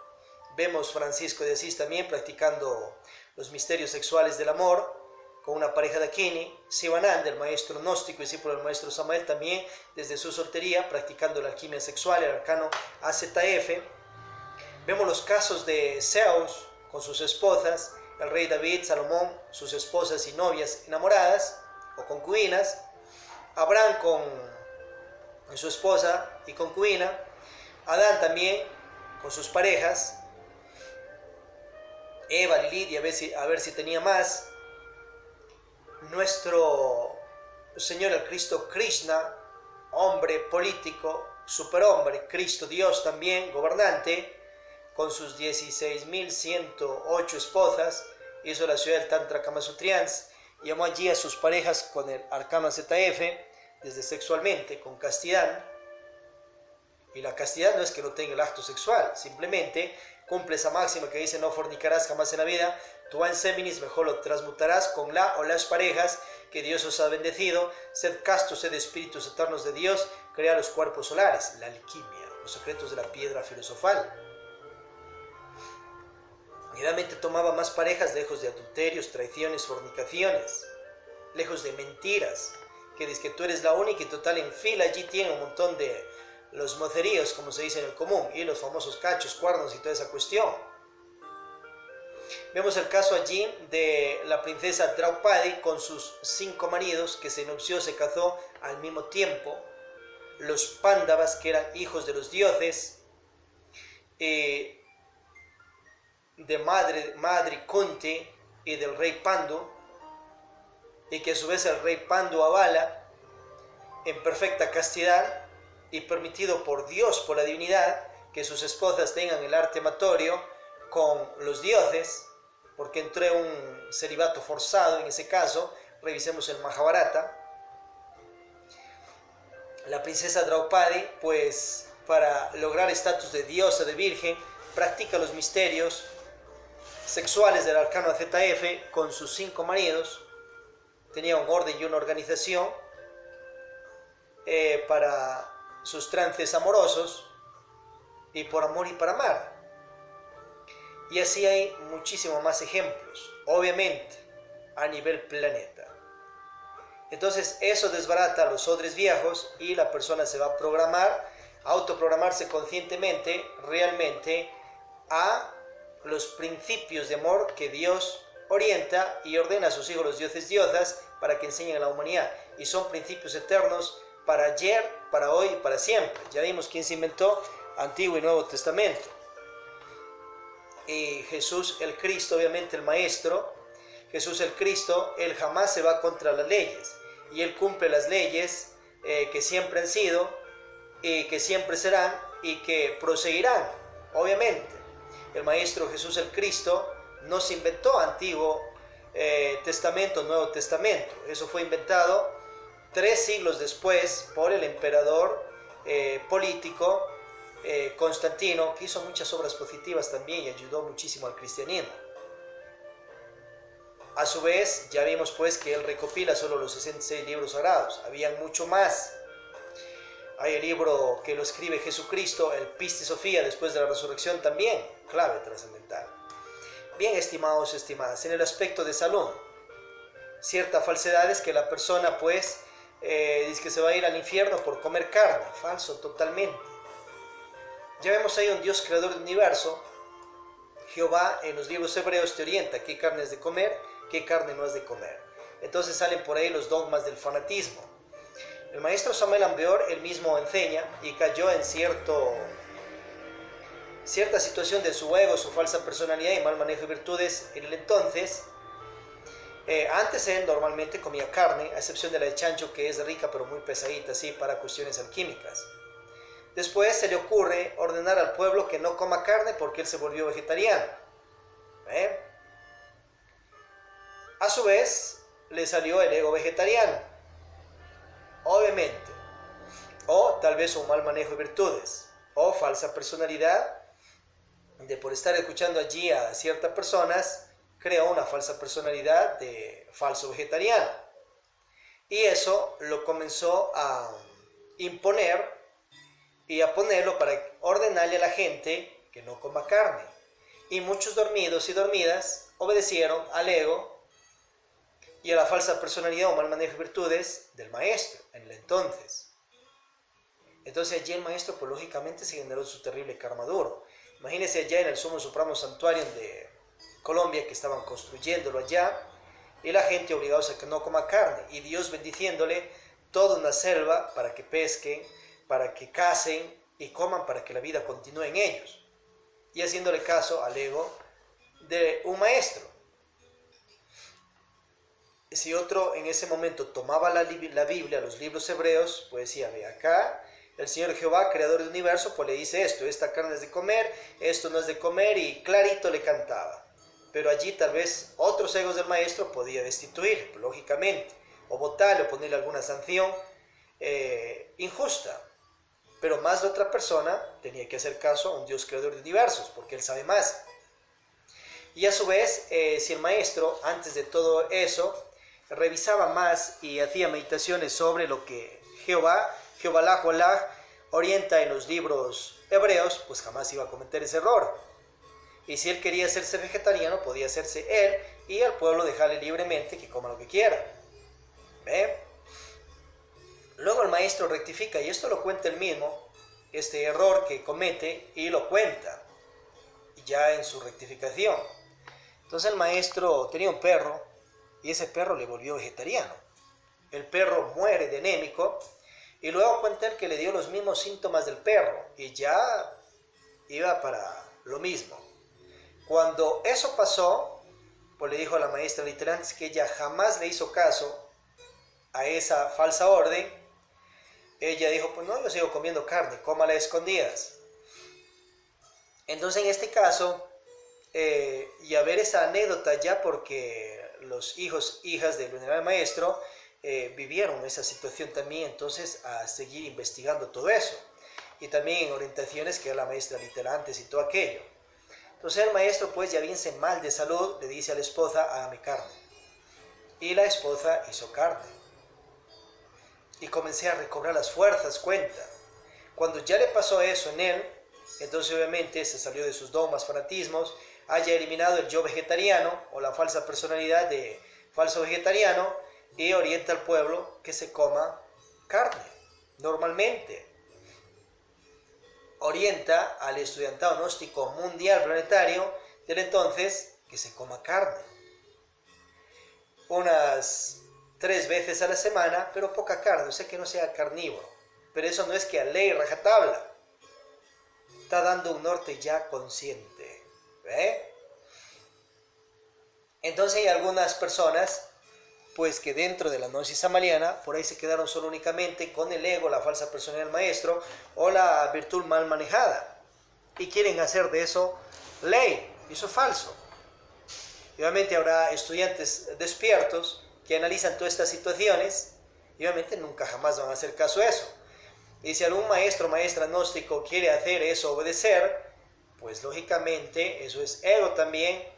Vemos Francisco de Asís también practicando los misterios sexuales del amor con una pareja de Aquini. Sivananda, el maestro gnóstico y discípulo del maestro Samael, también desde su soltería practicando la alquimia sexual, el arcano AZF. Vemos los casos de Zeus con sus esposas, el rey David, Salomón, sus esposas y novias enamoradas o concubinas, Abraham con su esposa y concubina, Adán también con sus parejas, Eva, Lilith, y a ver si tenía más. Nuestro Señor el Cristo Krishna, hombre político, superhombre, Cristo Dios también, gobernante, con sus 16.108 esposas, hizo la ciudad del Tantra Kamasutrians, llamó allí a sus parejas con el arcano ZF, desde sexualmente, con castidad. Y la castidad no es que no tenga el acto sexual, simplemente cumple esa máxima que dice no fornicarás jamás en la vida, tú en seminis mejor lo transmutarás con la o las parejas que Dios os ha bendecido, sed castos, sed espíritus eternos de Dios, crea los cuerpos solares, la alquimia, los secretos de la piedra filosofal. Realmente tomaba más parejas lejos de adulterios, traiciones, fornicaciones, lejos de mentiras, que dices que tú eres la única y total en fila, allí tiene un montón de los moceríos, como se dice en el común, y los famosos cachos, cuernos y toda esa cuestión. Vemos el caso allí de la princesa Draupadi con sus 5 maridos que se enunció, se casó al mismo tiempo, los Pándavas que eran hijos de los dioses, de madre Kunti y del rey Pandu, y que a su vez el rey Pandu avala en perfecta castidad y permitido por Dios, por la divinidad, que sus esposas tengan el arte amatorio con los dioses, porque entró un celibato forzado en ese caso. Revisemos el Mahabharata. La princesa Draupadi, pues para lograr estatus de diosa, de virgen, practica los misterios sexuales del arcano ZF con sus 5 maridos. Tenía un orden y una organización para sus trances amorosos, y por amor y para amar. Y así hay muchísimos más ejemplos, obviamente, a nivel planeta. Entonces eso desbarata los odres viejos y la persona se va a programar, a autoprogramarse conscientemente, realmente, a los principios de amor que Dios orienta y ordena a sus hijos, los dioses diosas, para que enseñen a la humanidad. Y son principios eternos para ayer, para hoy y para siempre. Ya vimos quién se inventó Antiguo y Nuevo Testamento. Y Jesús el Cristo, obviamente el Maestro, Jesús el Cristo, Él jamás se va contra las leyes. Y Él cumple las leyes que siempre han sido y que siempre serán y que proseguirán, obviamente. El Maestro Jesús el Cristo no se inventó Antiguo Testamento, Nuevo Testamento. Eso fue inventado 3 siglos después por el emperador político Constantino, que hizo muchas obras positivas también y ayudó muchísimo al cristianismo. A su vez, ya vimos pues que él recopila solo los 66 libros sagrados. Habían mucho más. Hay el libro que lo escribe Jesucristo, el Pistis Sofía, después de la resurrección también, clave trascendental. Bien, estimados y estimadas, en el aspecto de salud, cierta falsedad es que la persona pues dice que se va a ir al infierno por comer carne. Falso totalmente. Ya vemos ahí un Dios creador del universo. Jehová en los libros hebreos te orienta qué carne es de comer, qué carne no es de comer. Entonces salen por ahí los dogmas del fanatismo. El maestro Samuel Ambeor, él mismo enseña, y cayó en cierta situación de su ego, su falsa personalidad y mal manejo de virtudes en el entonces. Antes él normalmente comía carne, a excepción de la de chancho, que es rica pero muy pesadita, así para cuestiones alquímicas. Después se le ocurre ordenar al pueblo que no coma carne porque él se volvió vegetariano. A su vez, le salió el ego vegetariano, obviamente. O tal vez un mal manejo de virtudes, o falsa personalidad, de por estar escuchando allí a ciertas personas, creó una falsa personalidad de falso vegetariano. Y eso lo comenzó a imponer y a ponerlo para ordenarle a la gente que no coma carne. Y muchos dormidos y dormidas obedecieron al ego y a la falsa personalidad o mal manejo de virtudes del maestro en el entonces. Entonces allí el maestro pues lógicamente se generó su terrible karma duro. Imagínense allá en el Sumo Supremo Santuario de Colombia, que estaban construyéndolo allá, y la gente obligados a que no coma carne, y Dios bendiciéndole toda una selva para que pesquen, para que cacen y coman, para que la vida continúe en ellos, y haciéndole caso al ego de un maestro. Si otro en ese momento tomaba la Biblia, los libros hebreos, pues decía, ve acá, el Señor Jehová, creador del universo, pues le dice esto, esta carne es de comer, esto no es de comer, y clarito le cantaba. Pero allí tal vez otros egos del maestro podía destituir, lógicamente, o votarle, o ponerle alguna sanción injusta. Pero más de otra persona tenía que hacer caso a un Dios creador de universos, porque él sabe más. Y a su vez, si el maestro, antes de todo eso, revisaba más y hacía meditaciones sobre lo que Jehová orienta en los libros hebreos, pues jamás iba a cometer ese error. Y si él quería hacerse vegetariano, podía hacerse él y al pueblo dejarle libremente que coma lo que quiera. Luego el maestro rectifica, y esto lo cuenta él mismo, este error que comete, y lo cuenta ya en su rectificación. Entonces el maestro tenía un perro, y ese perro le volvió vegetariano. El perro muere de anémico, y luego cuenta él que le dio los mismos síntomas del perro, y ya iba para lo mismo. Cuando eso pasó, pues le dijo a la maestra literante que ella jamás le hizo caso a esa falsa orden. Ella dijo, pues no, yo sigo comiendo carne, cómala a escondidas. Entonces en este caso, y a ver esa anécdota ya porque los hijas del venerable maestro vivieron esa situación también, entonces a seguir investigando todo eso. Y también en orientaciones que era la maestra literante y todo aquello. Entonces el maestro, pues ya bien mal de salud, le dice a la esposa, hágame carne. Y la esposa hizo carne. Y comencé a recobrar las fuerzas, cuenta. Cuando ya le pasó eso en él, entonces obviamente se salió de sus dogmas, fanatismos, haya eliminado el yo vegetariano o la falsa personalidad de falso vegetariano y orienta al pueblo que se coma carne, normalmente. Orienta al estudiantado gnóstico mundial planetario del entonces que se coma carne. Unas 3 veces a la semana, pero poca carne, o sea que no sea carnívoro. Pero eso no es que a ley rajatabla. Está dando un norte ya consciente. ¿Ve? Entonces hay algunas personas pues que dentro de la gnosis samaliana por ahí se quedaron solo únicamente con el ego, la falsa personalidad del maestro o la virtud mal manejada y quieren hacer de eso ley, y eso es falso. Y obviamente habrá estudiantes despiertos que analizan todas estas situaciones y obviamente nunca jamás van a hacer caso a eso. Y si algún maestro o maestra gnóstico quiere hacer eso, obedecer, pues lógicamente eso es ego también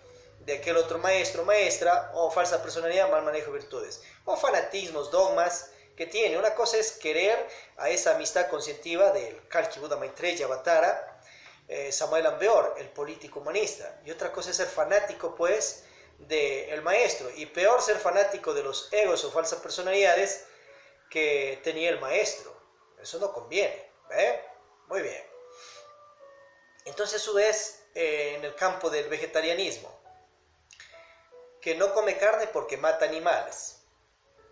de aquel otro maestro, maestra, o falsa personalidad, mal manejo de virtudes, o fanatismos, dogmas que tiene. Una cosa es querer a esa amistad conscientiva del Kalki Buda Maitreya Avatara, Samuel Ambeor, el político humanista, y otra cosa es ser fanático, pues, del maestro, y peor ser fanático de los egos o falsas personalidades que tenía el maestro. Eso no conviene, ¿eh? Muy bien. Entonces, eso es en el campo del vegetarianismo, que no come carne porque mata animales.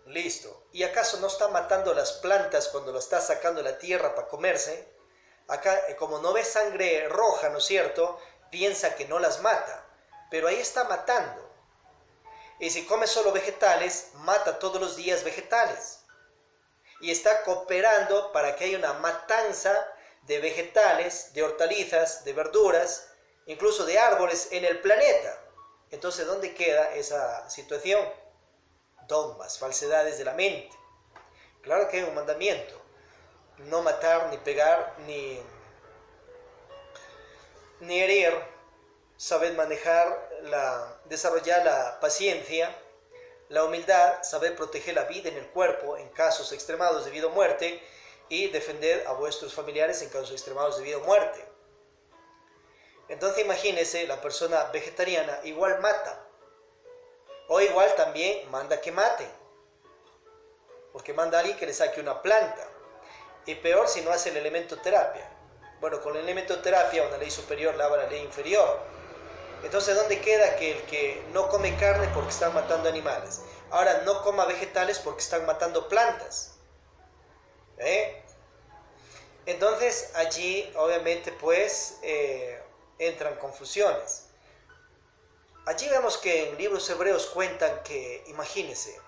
Listo. ¿Y acaso no está matando las plantas cuando las está sacando de la tierra para comerse? Acá, como no ve sangre roja, ¿no es cierto?, piensa que no las mata, pero ahí está matando. Y si come solo vegetales, mata todos los días vegetales. Y está cooperando para que haya una matanza de vegetales, de hortalizas, de verduras, incluso de árboles en el planeta. Entonces, ¿dónde queda esa situación? Dogmas, falsedades de la mente. Claro que hay un mandamiento. No matar, ni pegar, ni herir. Saber manejar, desarrollar la paciencia, la humildad, saber proteger la vida en el cuerpo en casos extremados de vida o muerte y defender a vuestros familiares en casos extremados de vida o muerte. Entonces imagínense, la persona vegetariana igual mata, o igual también manda que maten, porque manda a alguien que le saque una planta, y peor si no hace el elemento terapia. Bueno, con el elemento terapia una ley superior lava la ley inferior. Entonces, ¿dónde queda que el que no come carne porque están matando animales? Ahora, no coma vegetales porque están matando plantas. Entonces, allí obviamente pues entran confusiones. Allí vemos que en libros hebreos cuentan que, imagínense,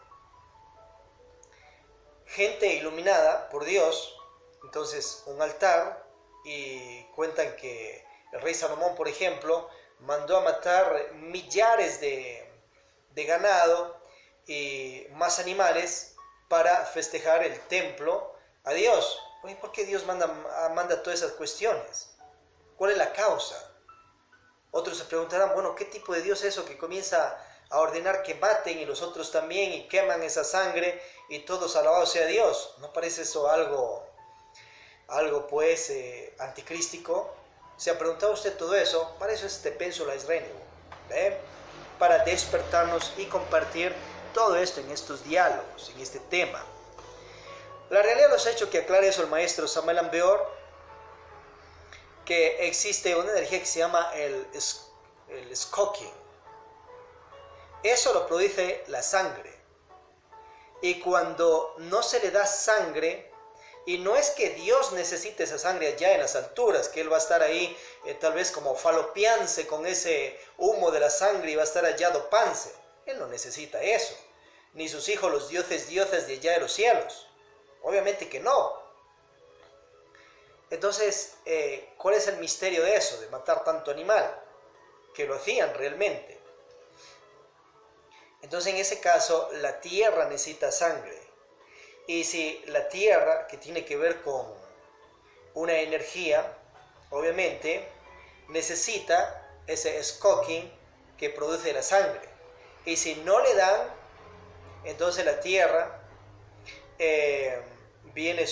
gente iluminada por Dios, entonces un altar, y cuentan que el rey Salomón, por ejemplo, mandó a matar millares de ganado y más animales para festejar el templo a Dios. Oye, ¿por qué Dios manda todas esas cuestiones? ¿Cuál es la causa? Otros se preguntarán, bueno, ¿qué tipo de Dios es eso que comienza a ordenar que maten y los otros también y queman esa sangre y todos alabados sea Dios? ¿No parece eso algo pues anticrístico? ¿Se ha preguntado usted todo eso? Para eso es este Pénsula Israel, para despertarnos y compartir todo esto en estos diálogos, en este tema. La realidad nos ha hecho que aclare eso el maestro Samuel Ambeor, que existe una energía que se llama el Skokin. Eso lo produce la sangre. Y cuando no se le da sangre, Y no es que Dios necesite esa sangre allá en las alturas, que Él va a estar ahí tal vez como falopianse con ese humo de la sangre y va a estar allá dopándose. Él no necesita eso. Ni sus hijos los dioses de allá de los cielos. Obviamente que no. Entonces, ¿cuál es el misterio de eso? De matar tanto animal. Que lo hacían realmente. Entonces, en ese caso, la tierra necesita sangre. Y si la tierra, que tiene que ver con una energía, obviamente, necesita ese Skokin que produce la sangre. Y si no le dan, entonces la tierra viene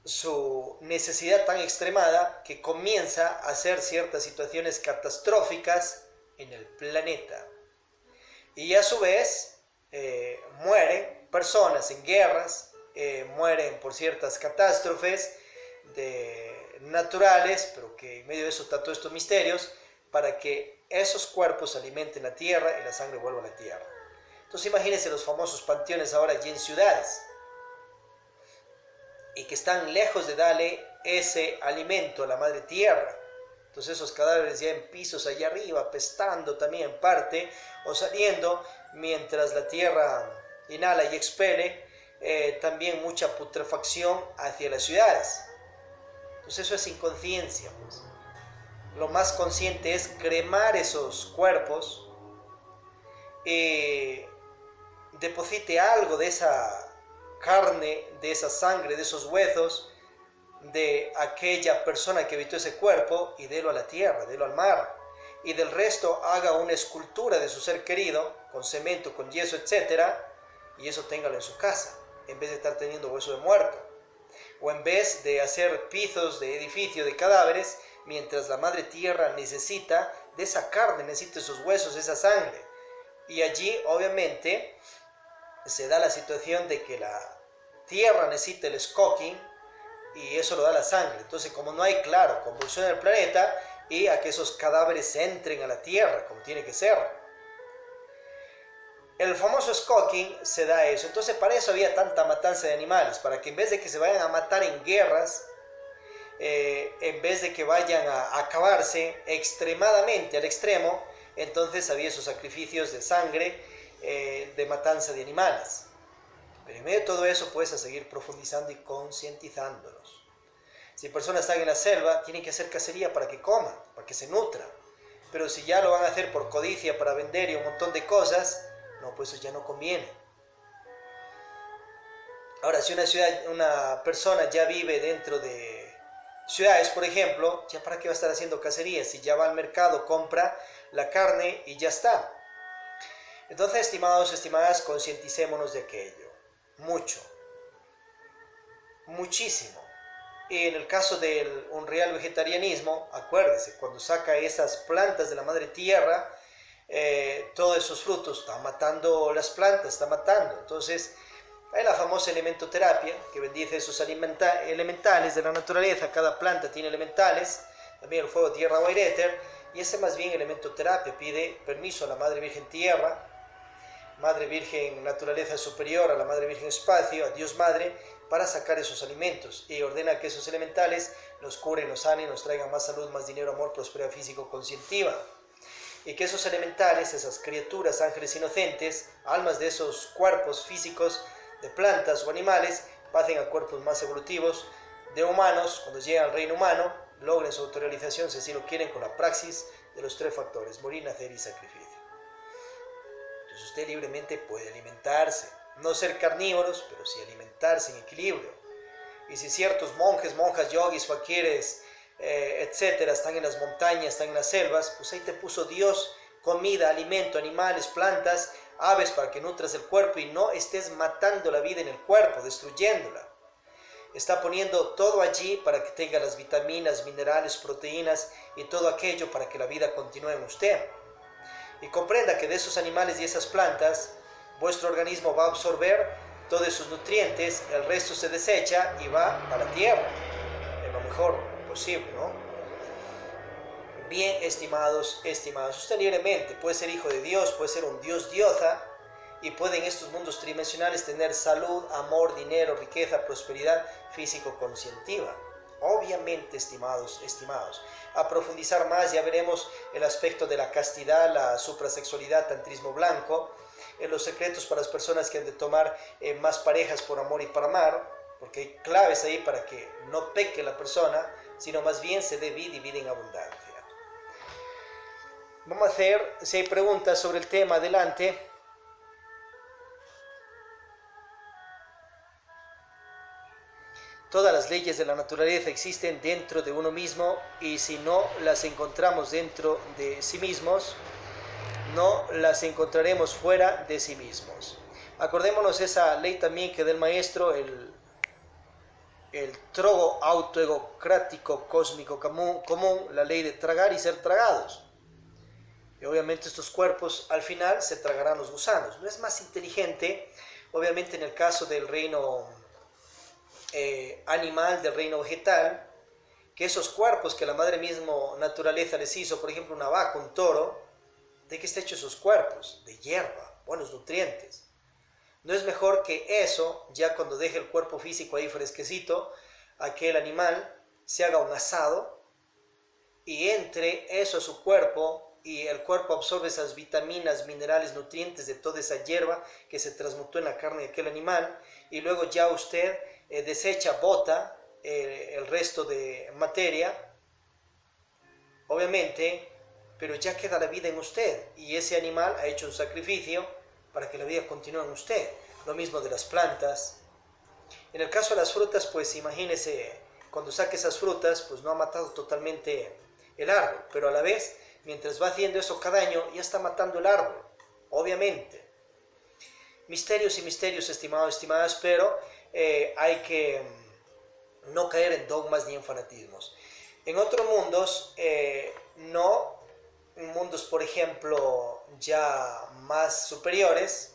su necesidad tan extremada que comienza a hacer ciertas situaciones catastróficas en el planeta. Y a su vez, mueren personas en guerras, mueren por ciertas catástrofes naturales, pero que en medio de eso está todos estos misterios, para que esos cuerpos alimenten la tierra y la sangre vuelva a la tierra. Entonces imagínense los famosos panteones ahora allí en ciudades, y que están lejos de darle ese alimento a la madre tierra. Entonces esos cadáveres ya en pisos allá arriba, apestando también en parte, o saliendo, mientras la tierra inhala y expele, también mucha putrefacción hacia las ciudades. Entonces eso es inconsciencia, pues. Lo más consciente es cremar esos cuerpos, deposite algo de esa carne, de esa sangre, de esos huesos, de aquella persona que habitó ese cuerpo, y délo a la tierra, délo al mar, y del resto haga una escultura de su ser querido, con cemento, con yeso, etc., y eso téngalo en su casa, en vez de estar teniendo hueso de muerto, o en vez de hacer pisos de edificio de cadáveres, mientras la madre tierra necesita de esa carne, necesita esos huesos, esa sangre. Y allí obviamente se da la situación de que la tierra necesita el Skokin, y eso lo da la sangre. Entonces, como no hay, claro, convulsión en el planeta, y a que esos cadáveres entren a la tierra, como tiene que ser. El famoso Skokin se da eso. Entonces, para eso había tanta matanza de animales, para que en vez de que se vayan a matar en guerras, en vez de que vayan a acabarse extremadamente al extremo, entonces había esos sacrificios de sangre, de matanza de animales. Pero en medio de todo eso puedes seguir profundizando y concientizándolos. Si personas están en la selva, tienen que hacer cacería para que coman, para que se nutran. Pero si ya lo van a hacer por codicia, para vender y un montón de cosas, no, pues eso ya no conviene. Ahora, si una persona ya vive dentro de ciudades, por ejemplo, ¿ya para qué va a estar haciendo cacería? Si ya va al mercado, compra la carne y ya está. Entonces, estimados, estimadas, concienticémonos de aquello. Mucho. Muchísimo. Y en el caso de un real vegetarianismo, acuérdese, cuando saca esas plantas de la madre tierra, todos esos frutos están matando las plantas, están matando. Entonces, hay la famosa elementoterapia, que bendice esos elementales de la naturaleza. Cada planta tiene elementales, también el fuego, tierra, agua y éter, y ese más bien elementoterapia pide permiso a la Madre Virgen Tierra, Madre Virgen Naturaleza Superior, a la Madre Virgen Espacio, a Dios Madre, para sacar esos alimentos, y ordena que esos elementales nos curen, nos sanen, nos traigan más salud, más dinero, amor, prosperidad físico-conscientiva. Y que esos elementales, esas criaturas, ángeles inocentes, almas de esos cuerpos físicos de plantas o animales, pasen a cuerpos más evolutivos de humanos. Cuando lleguen al reino humano, logren su autorrealización, si así lo quieren, con la praxis de los 3 factores: morir, nacer y sacrificio. Entonces usted libremente puede alimentarse, no ser carnívoros, pero sí alimentarse en equilibrio. Y si ciertos monjes, monjas, yogis, fakires, etcétera, están en las montañas, están en las selvas, pues ahí te puso Dios comida, alimento, animales, plantas, aves, para que nutras el cuerpo y no estés matando la vida en el cuerpo, destruyéndola. Está poniendo todo allí para que tenga las vitaminas, minerales, proteínas y todo aquello para que la vida continúe en usted. Y comprenda que de esos animales y esas plantas, vuestro organismo va a absorber todos esos nutrientes, el resto se desecha y va a la tierra, en lo mejor posible, ¿no? Bien, estimados, estimadas, usted libremente puede ser hijo de Dios, puede ser un Dios diosa, y pueden estos mundos tridimensionales tener salud, amor, dinero, riqueza, prosperidad físico-conscientiva. Obviamente, estimados. A profundizar más ya veremos el aspecto de la castidad, la suprasexualidad, tantrismo blanco, los secretos para las personas que han de tomar más parejas por amor y para amar, porque hay claves ahí para que no peque la persona, sino más bien se dé vida y vida en abundancia. Vamos a hacer, si hay preguntas sobre el tema, adelante. Todas las leyes de la naturaleza existen dentro de uno mismo y si no las encontramos dentro de sí mismos, no las encontraremos fuera de sí mismos. Acordémonos esa ley también que del maestro, el trogo autoegocrático cósmico común, la ley de tragar y ser tragados. Y obviamente estos cuerpos al final se tragarán los gusanos. No es más inteligente, obviamente en el caso del reino animal, del reino vegetal, que esos cuerpos que la madre misma naturaleza les hizo, por ejemplo una vaca, un toro, ¿de qué está hecho esos cuerpos? De hierba, buenos nutrientes. ¿No es mejor que eso, ya cuando deje el cuerpo físico ahí fresquecito, aquel animal se haga un asado y entre eso a su cuerpo y el cuerpo absorbe esas vitaminas, minerales, nutrientes de toda esa hierba que se transmutó en la carne de aquel animal y luego ya usted desecha, bota el resto de materia, obviamente, pero ya queda la vida en usted y ese animal ha hecho un sacrificio para que la vida continúe en usted. Lo mismo de las plantas. En el caso de las frutas, pues imagínese, cuando saque esas frutas, pues no ha matado totalmente el árbol, pero a la vez, mientras va haciendo eso cada año, ya está matando el árbol, obviamente. Misterios y misterios, estimados, estimadas, pero hay que no caer en dogmas ni en fanatismos. En otros mundos, no, en mundos, por ejemplo, ya más superiores,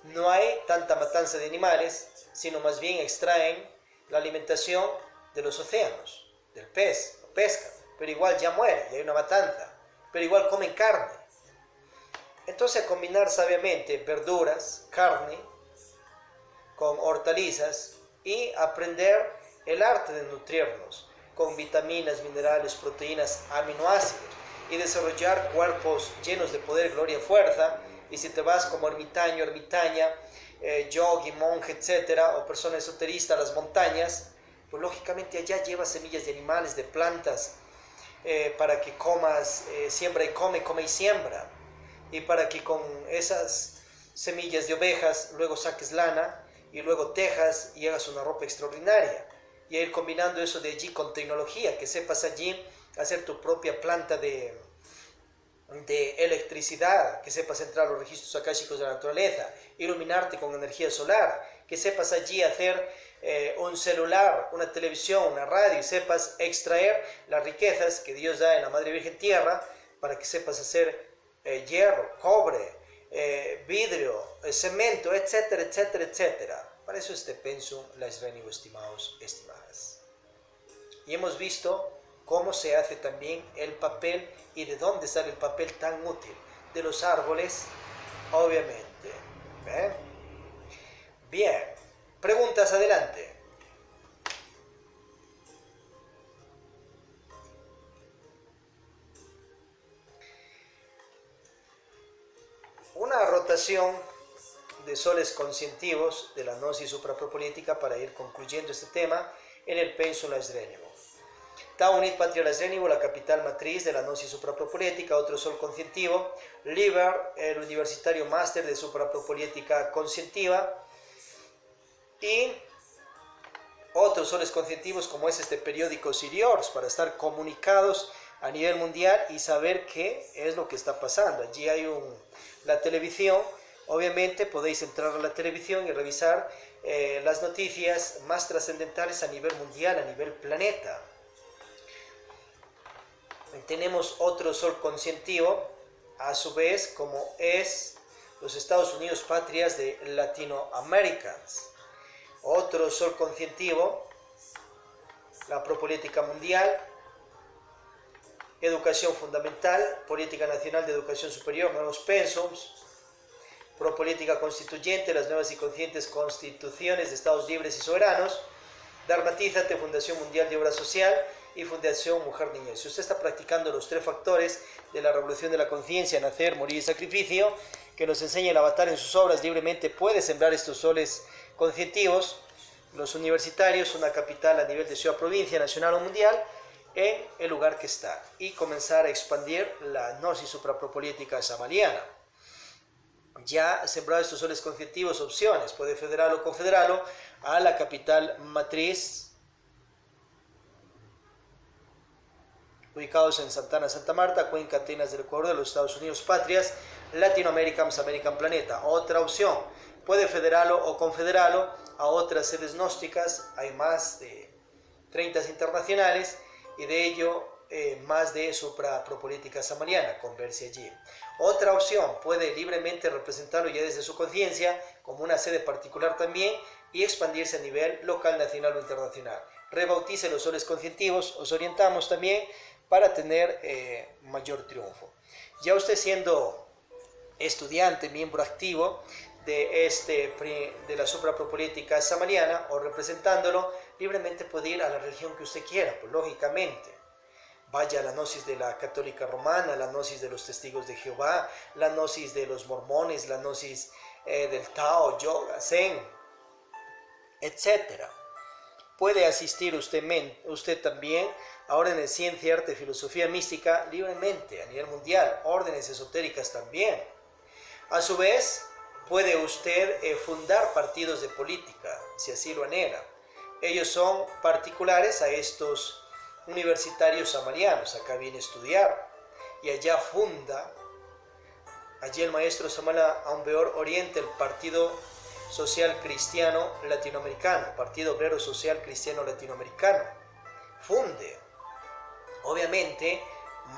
no hay tanta matanza de animales, sino más bien extraen la alimentación de los océanos, del pez, lo pescan, pero igual ya muere, y hay una matanza, pero igual comen carne. Entonces, a combinar sabiamente verduras, carne, con hortalizas y aprender el arte de nutrirnos con vitaminas, minerales, proteínas, aminoácidos y desarrollar cuerpos llenos de poder, gloria, fuerza. Y si te vas como ermitaño, ermitaña, yogi, monje, etcétera, o persona esoterista a las montañas, pues lógicamente allá llevas semillas de animales, de plantas, para que comas, siembra y come, come y siembra, y para que con esas semillas de ovejas luego saques lana y luego tejas y hagas una ropa extraordinaria, y a ir combinando eso de allí con tecnología, que sepas allí hacer tu propia planta de electricidad, que sepas entrar a los registros akáshicos de la naturaleza, iluminarte con energía solar, que sepas allí hacer un celular, una televisión, una radio, y sepas extraer las riquezas que Dios da en la Madre Virgen Tierra, para que sepas hacer hierro, cobre, vidrio, cemento, etcétera, etcétera, etcétera. Para eso pensum la Israelí, estimados, estimadas. Y hemos visto cómo se hace también el papel y de dónde sale el papel tan útil de los árboles, obviamente. Bien, preguntas, adelante. Una rotación de soles conscientivos de la gnosis suprapropolítica para ir concluyendo este tema en el pensum la Israelí. Taunit Patria Lasrenivo, la capital matriz de la gnosis suprapropolítica, otro sol conscientivo. Liber, el universitario máster de suprapropolítica conscientiva. Y otros soles conscientivos como es este periódico Siriors, para estar comunicados a nivel mundial y saber qué es lo que está pasando. Allí hay la televisión, obviamente podéis entrar a la televisión y revisar las noticias más trascendentales a nivel mundial, a nivel planeta. Tenemos otro sol conscientivo, a su vez, como es los Estados Unidos, patrias de Latinoamérica. Otro sol conscientivo, la propolítica mundial, educación fundamental, política nacional de educación superior, nuevos pensums, Propolítica Constituyente, las nuevas y conscientes constituciones de Estados libres y soberanos, Dharmatízate, Fundación Mundial de Obra Social y Fundación Mujer Niñez. Si usted está practicando los 3 factores de la revolución de la conciencia, nacer, morir y sacrificio, que nos enseña el avatar en sus obras, libremente puede sembrar estos soles conscientivos, los universitarios, una capital a nivel de ciudad, provincia, nacional o mundial, en el lugar que está, y comenzar a expandir la gnosis suprapropolítica samaliana. Ya sembrado estos soles conscientivos, opciones, puede federarlo o confederarlo a la capital matriz, ubicados en Santana, Santa Marta, Cuenca, Atenas del Ecuador, de los Estados Unidos, patrias, Latinoamérica, Mesoamérica, planeta. Otra opción, puede federarlo o confederarlo a otras sedes gnósticas, hay más de 30 internacionales, y de ello más de suprapropolítica samariana, converse allí. Otra opción, puede libremente representarlo ya desde su conciencia, como una sede particular también, y expandirse a nivel local, nacional o internacional. Rebautice los soles conscientivos, os orientamos también para tener mayor triunfo. Ya usted siendo estudiante, miembro activo de la suprapropolítica samariana o representándolo, libremente puede ir a la religión que usted quiera, pues lógicamente. Vaya a la gnosis de la católica romana, la gnosis de los testigos de Jehová, la gnosis de los mormones, la gnosis del Tao, Yoga, Zen, etc. Puede asistir usted también a órdenes de ciencia, arte, filosofía mística libremente a nivel mundial, órdenes esotéricas también. A su vez, puede usted fundar partidos de política, si así lo anhela. Ellos son particulares a estos universitarios samarianos. Acá viene a estudiar y allá funda, allí el maestro Samala Aumbeor orienta el Partido Social Cristiano Latinoamericano, Partido Obrero Social Cristiano Latinoamericano. Funde, obviamente,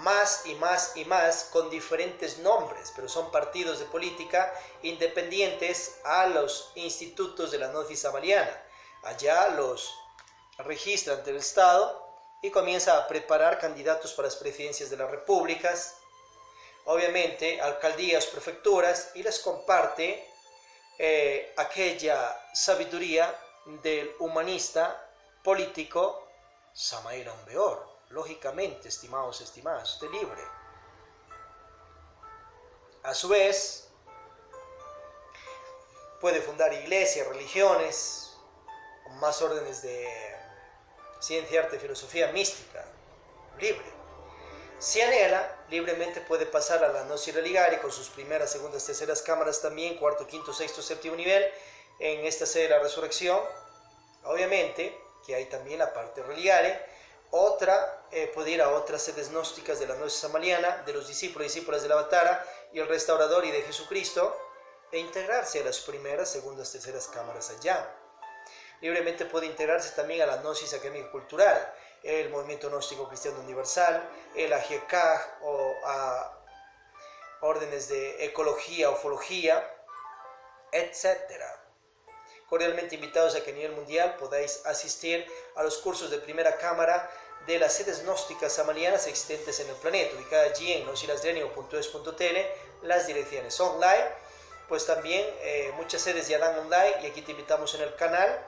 más y más y más con diferentes nombres, pero son partidos de política independientes a los institutos de la gnosis samariana. Allá los registra ante el Estado y comienza a preparar candidatos para las presidencias de las repúblicas, obviamente alcaldías, prefecturas, y les comparte aquella sabiduría del humanista político Samael Aumbeor. Lógicamente, estimados, estimadas, usted libre. A su vez, puede fundar iglesias, religiones, más órdenes de ciencia, arte, filosofía mística, libre. Si anhela, libremente puede pasar a la gnosis religare con sus primeras, segundas, terceras cámaras también, cuarto, quinto, sexto, séptimo nivel, en esta sede de la resurrección. Obviamente, que hay también la parte religare. Otra, puede ir a otras sedes gnósticas de la gnosis samariana, de los discípulos y discípulas del Avatara y el Restaurador y de Jesucristo, e integrarse a las primeras, segundas, terceras cámaras allá. Libremente puede integrarse también a la gnosis académica cultural, el movimiento gnóstico cristiano universal, el AGK o a órdenes de ecología, ufología, etc. Cordialmente invitados a que a nivel mundial podáis asistir a los cursos de primera cámara de las sedes gnósticas samarianas existentes en el planeta, ubicada allí en gnosilasdrenio.es.tl, las direcciones online, pues también muchas sedes ya dan online, y aquí te invitamos en el canal,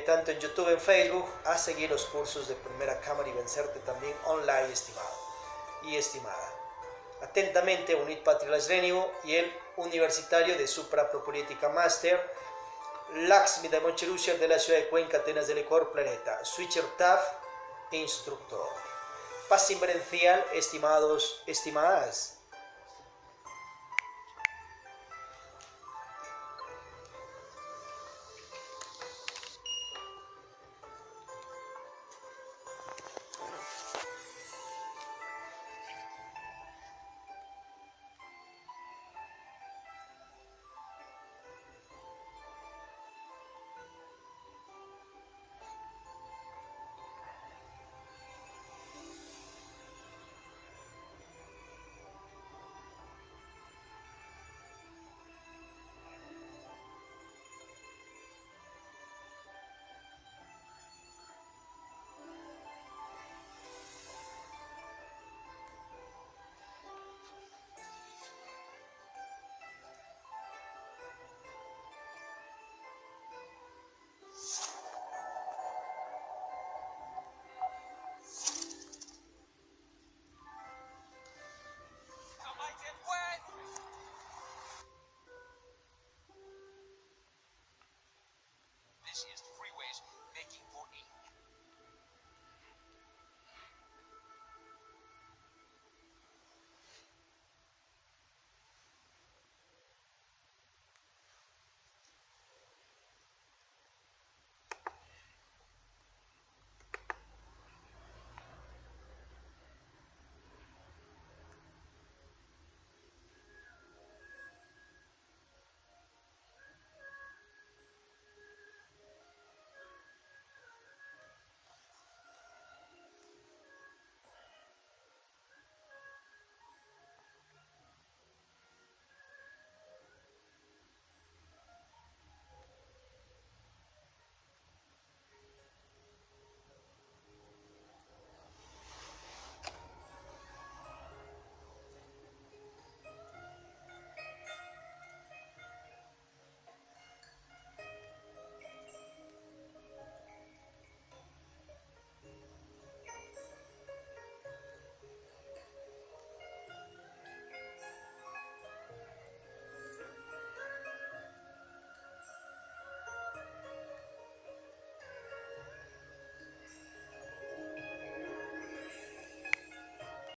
tanto en YouTube, en Facebook, a seguir los cursos de primera cámara y vencerte también online, estimado y estimada. Atentamente, Unit Patria Lasrenio y el universitario de Suprapropolítica Master, Laxmi de Moncherusher de la ciudad de Cuenca, Atenas del Ecuador, planeta, Switcher TAF, instructor. Paz inverencial, estimados, estimadas.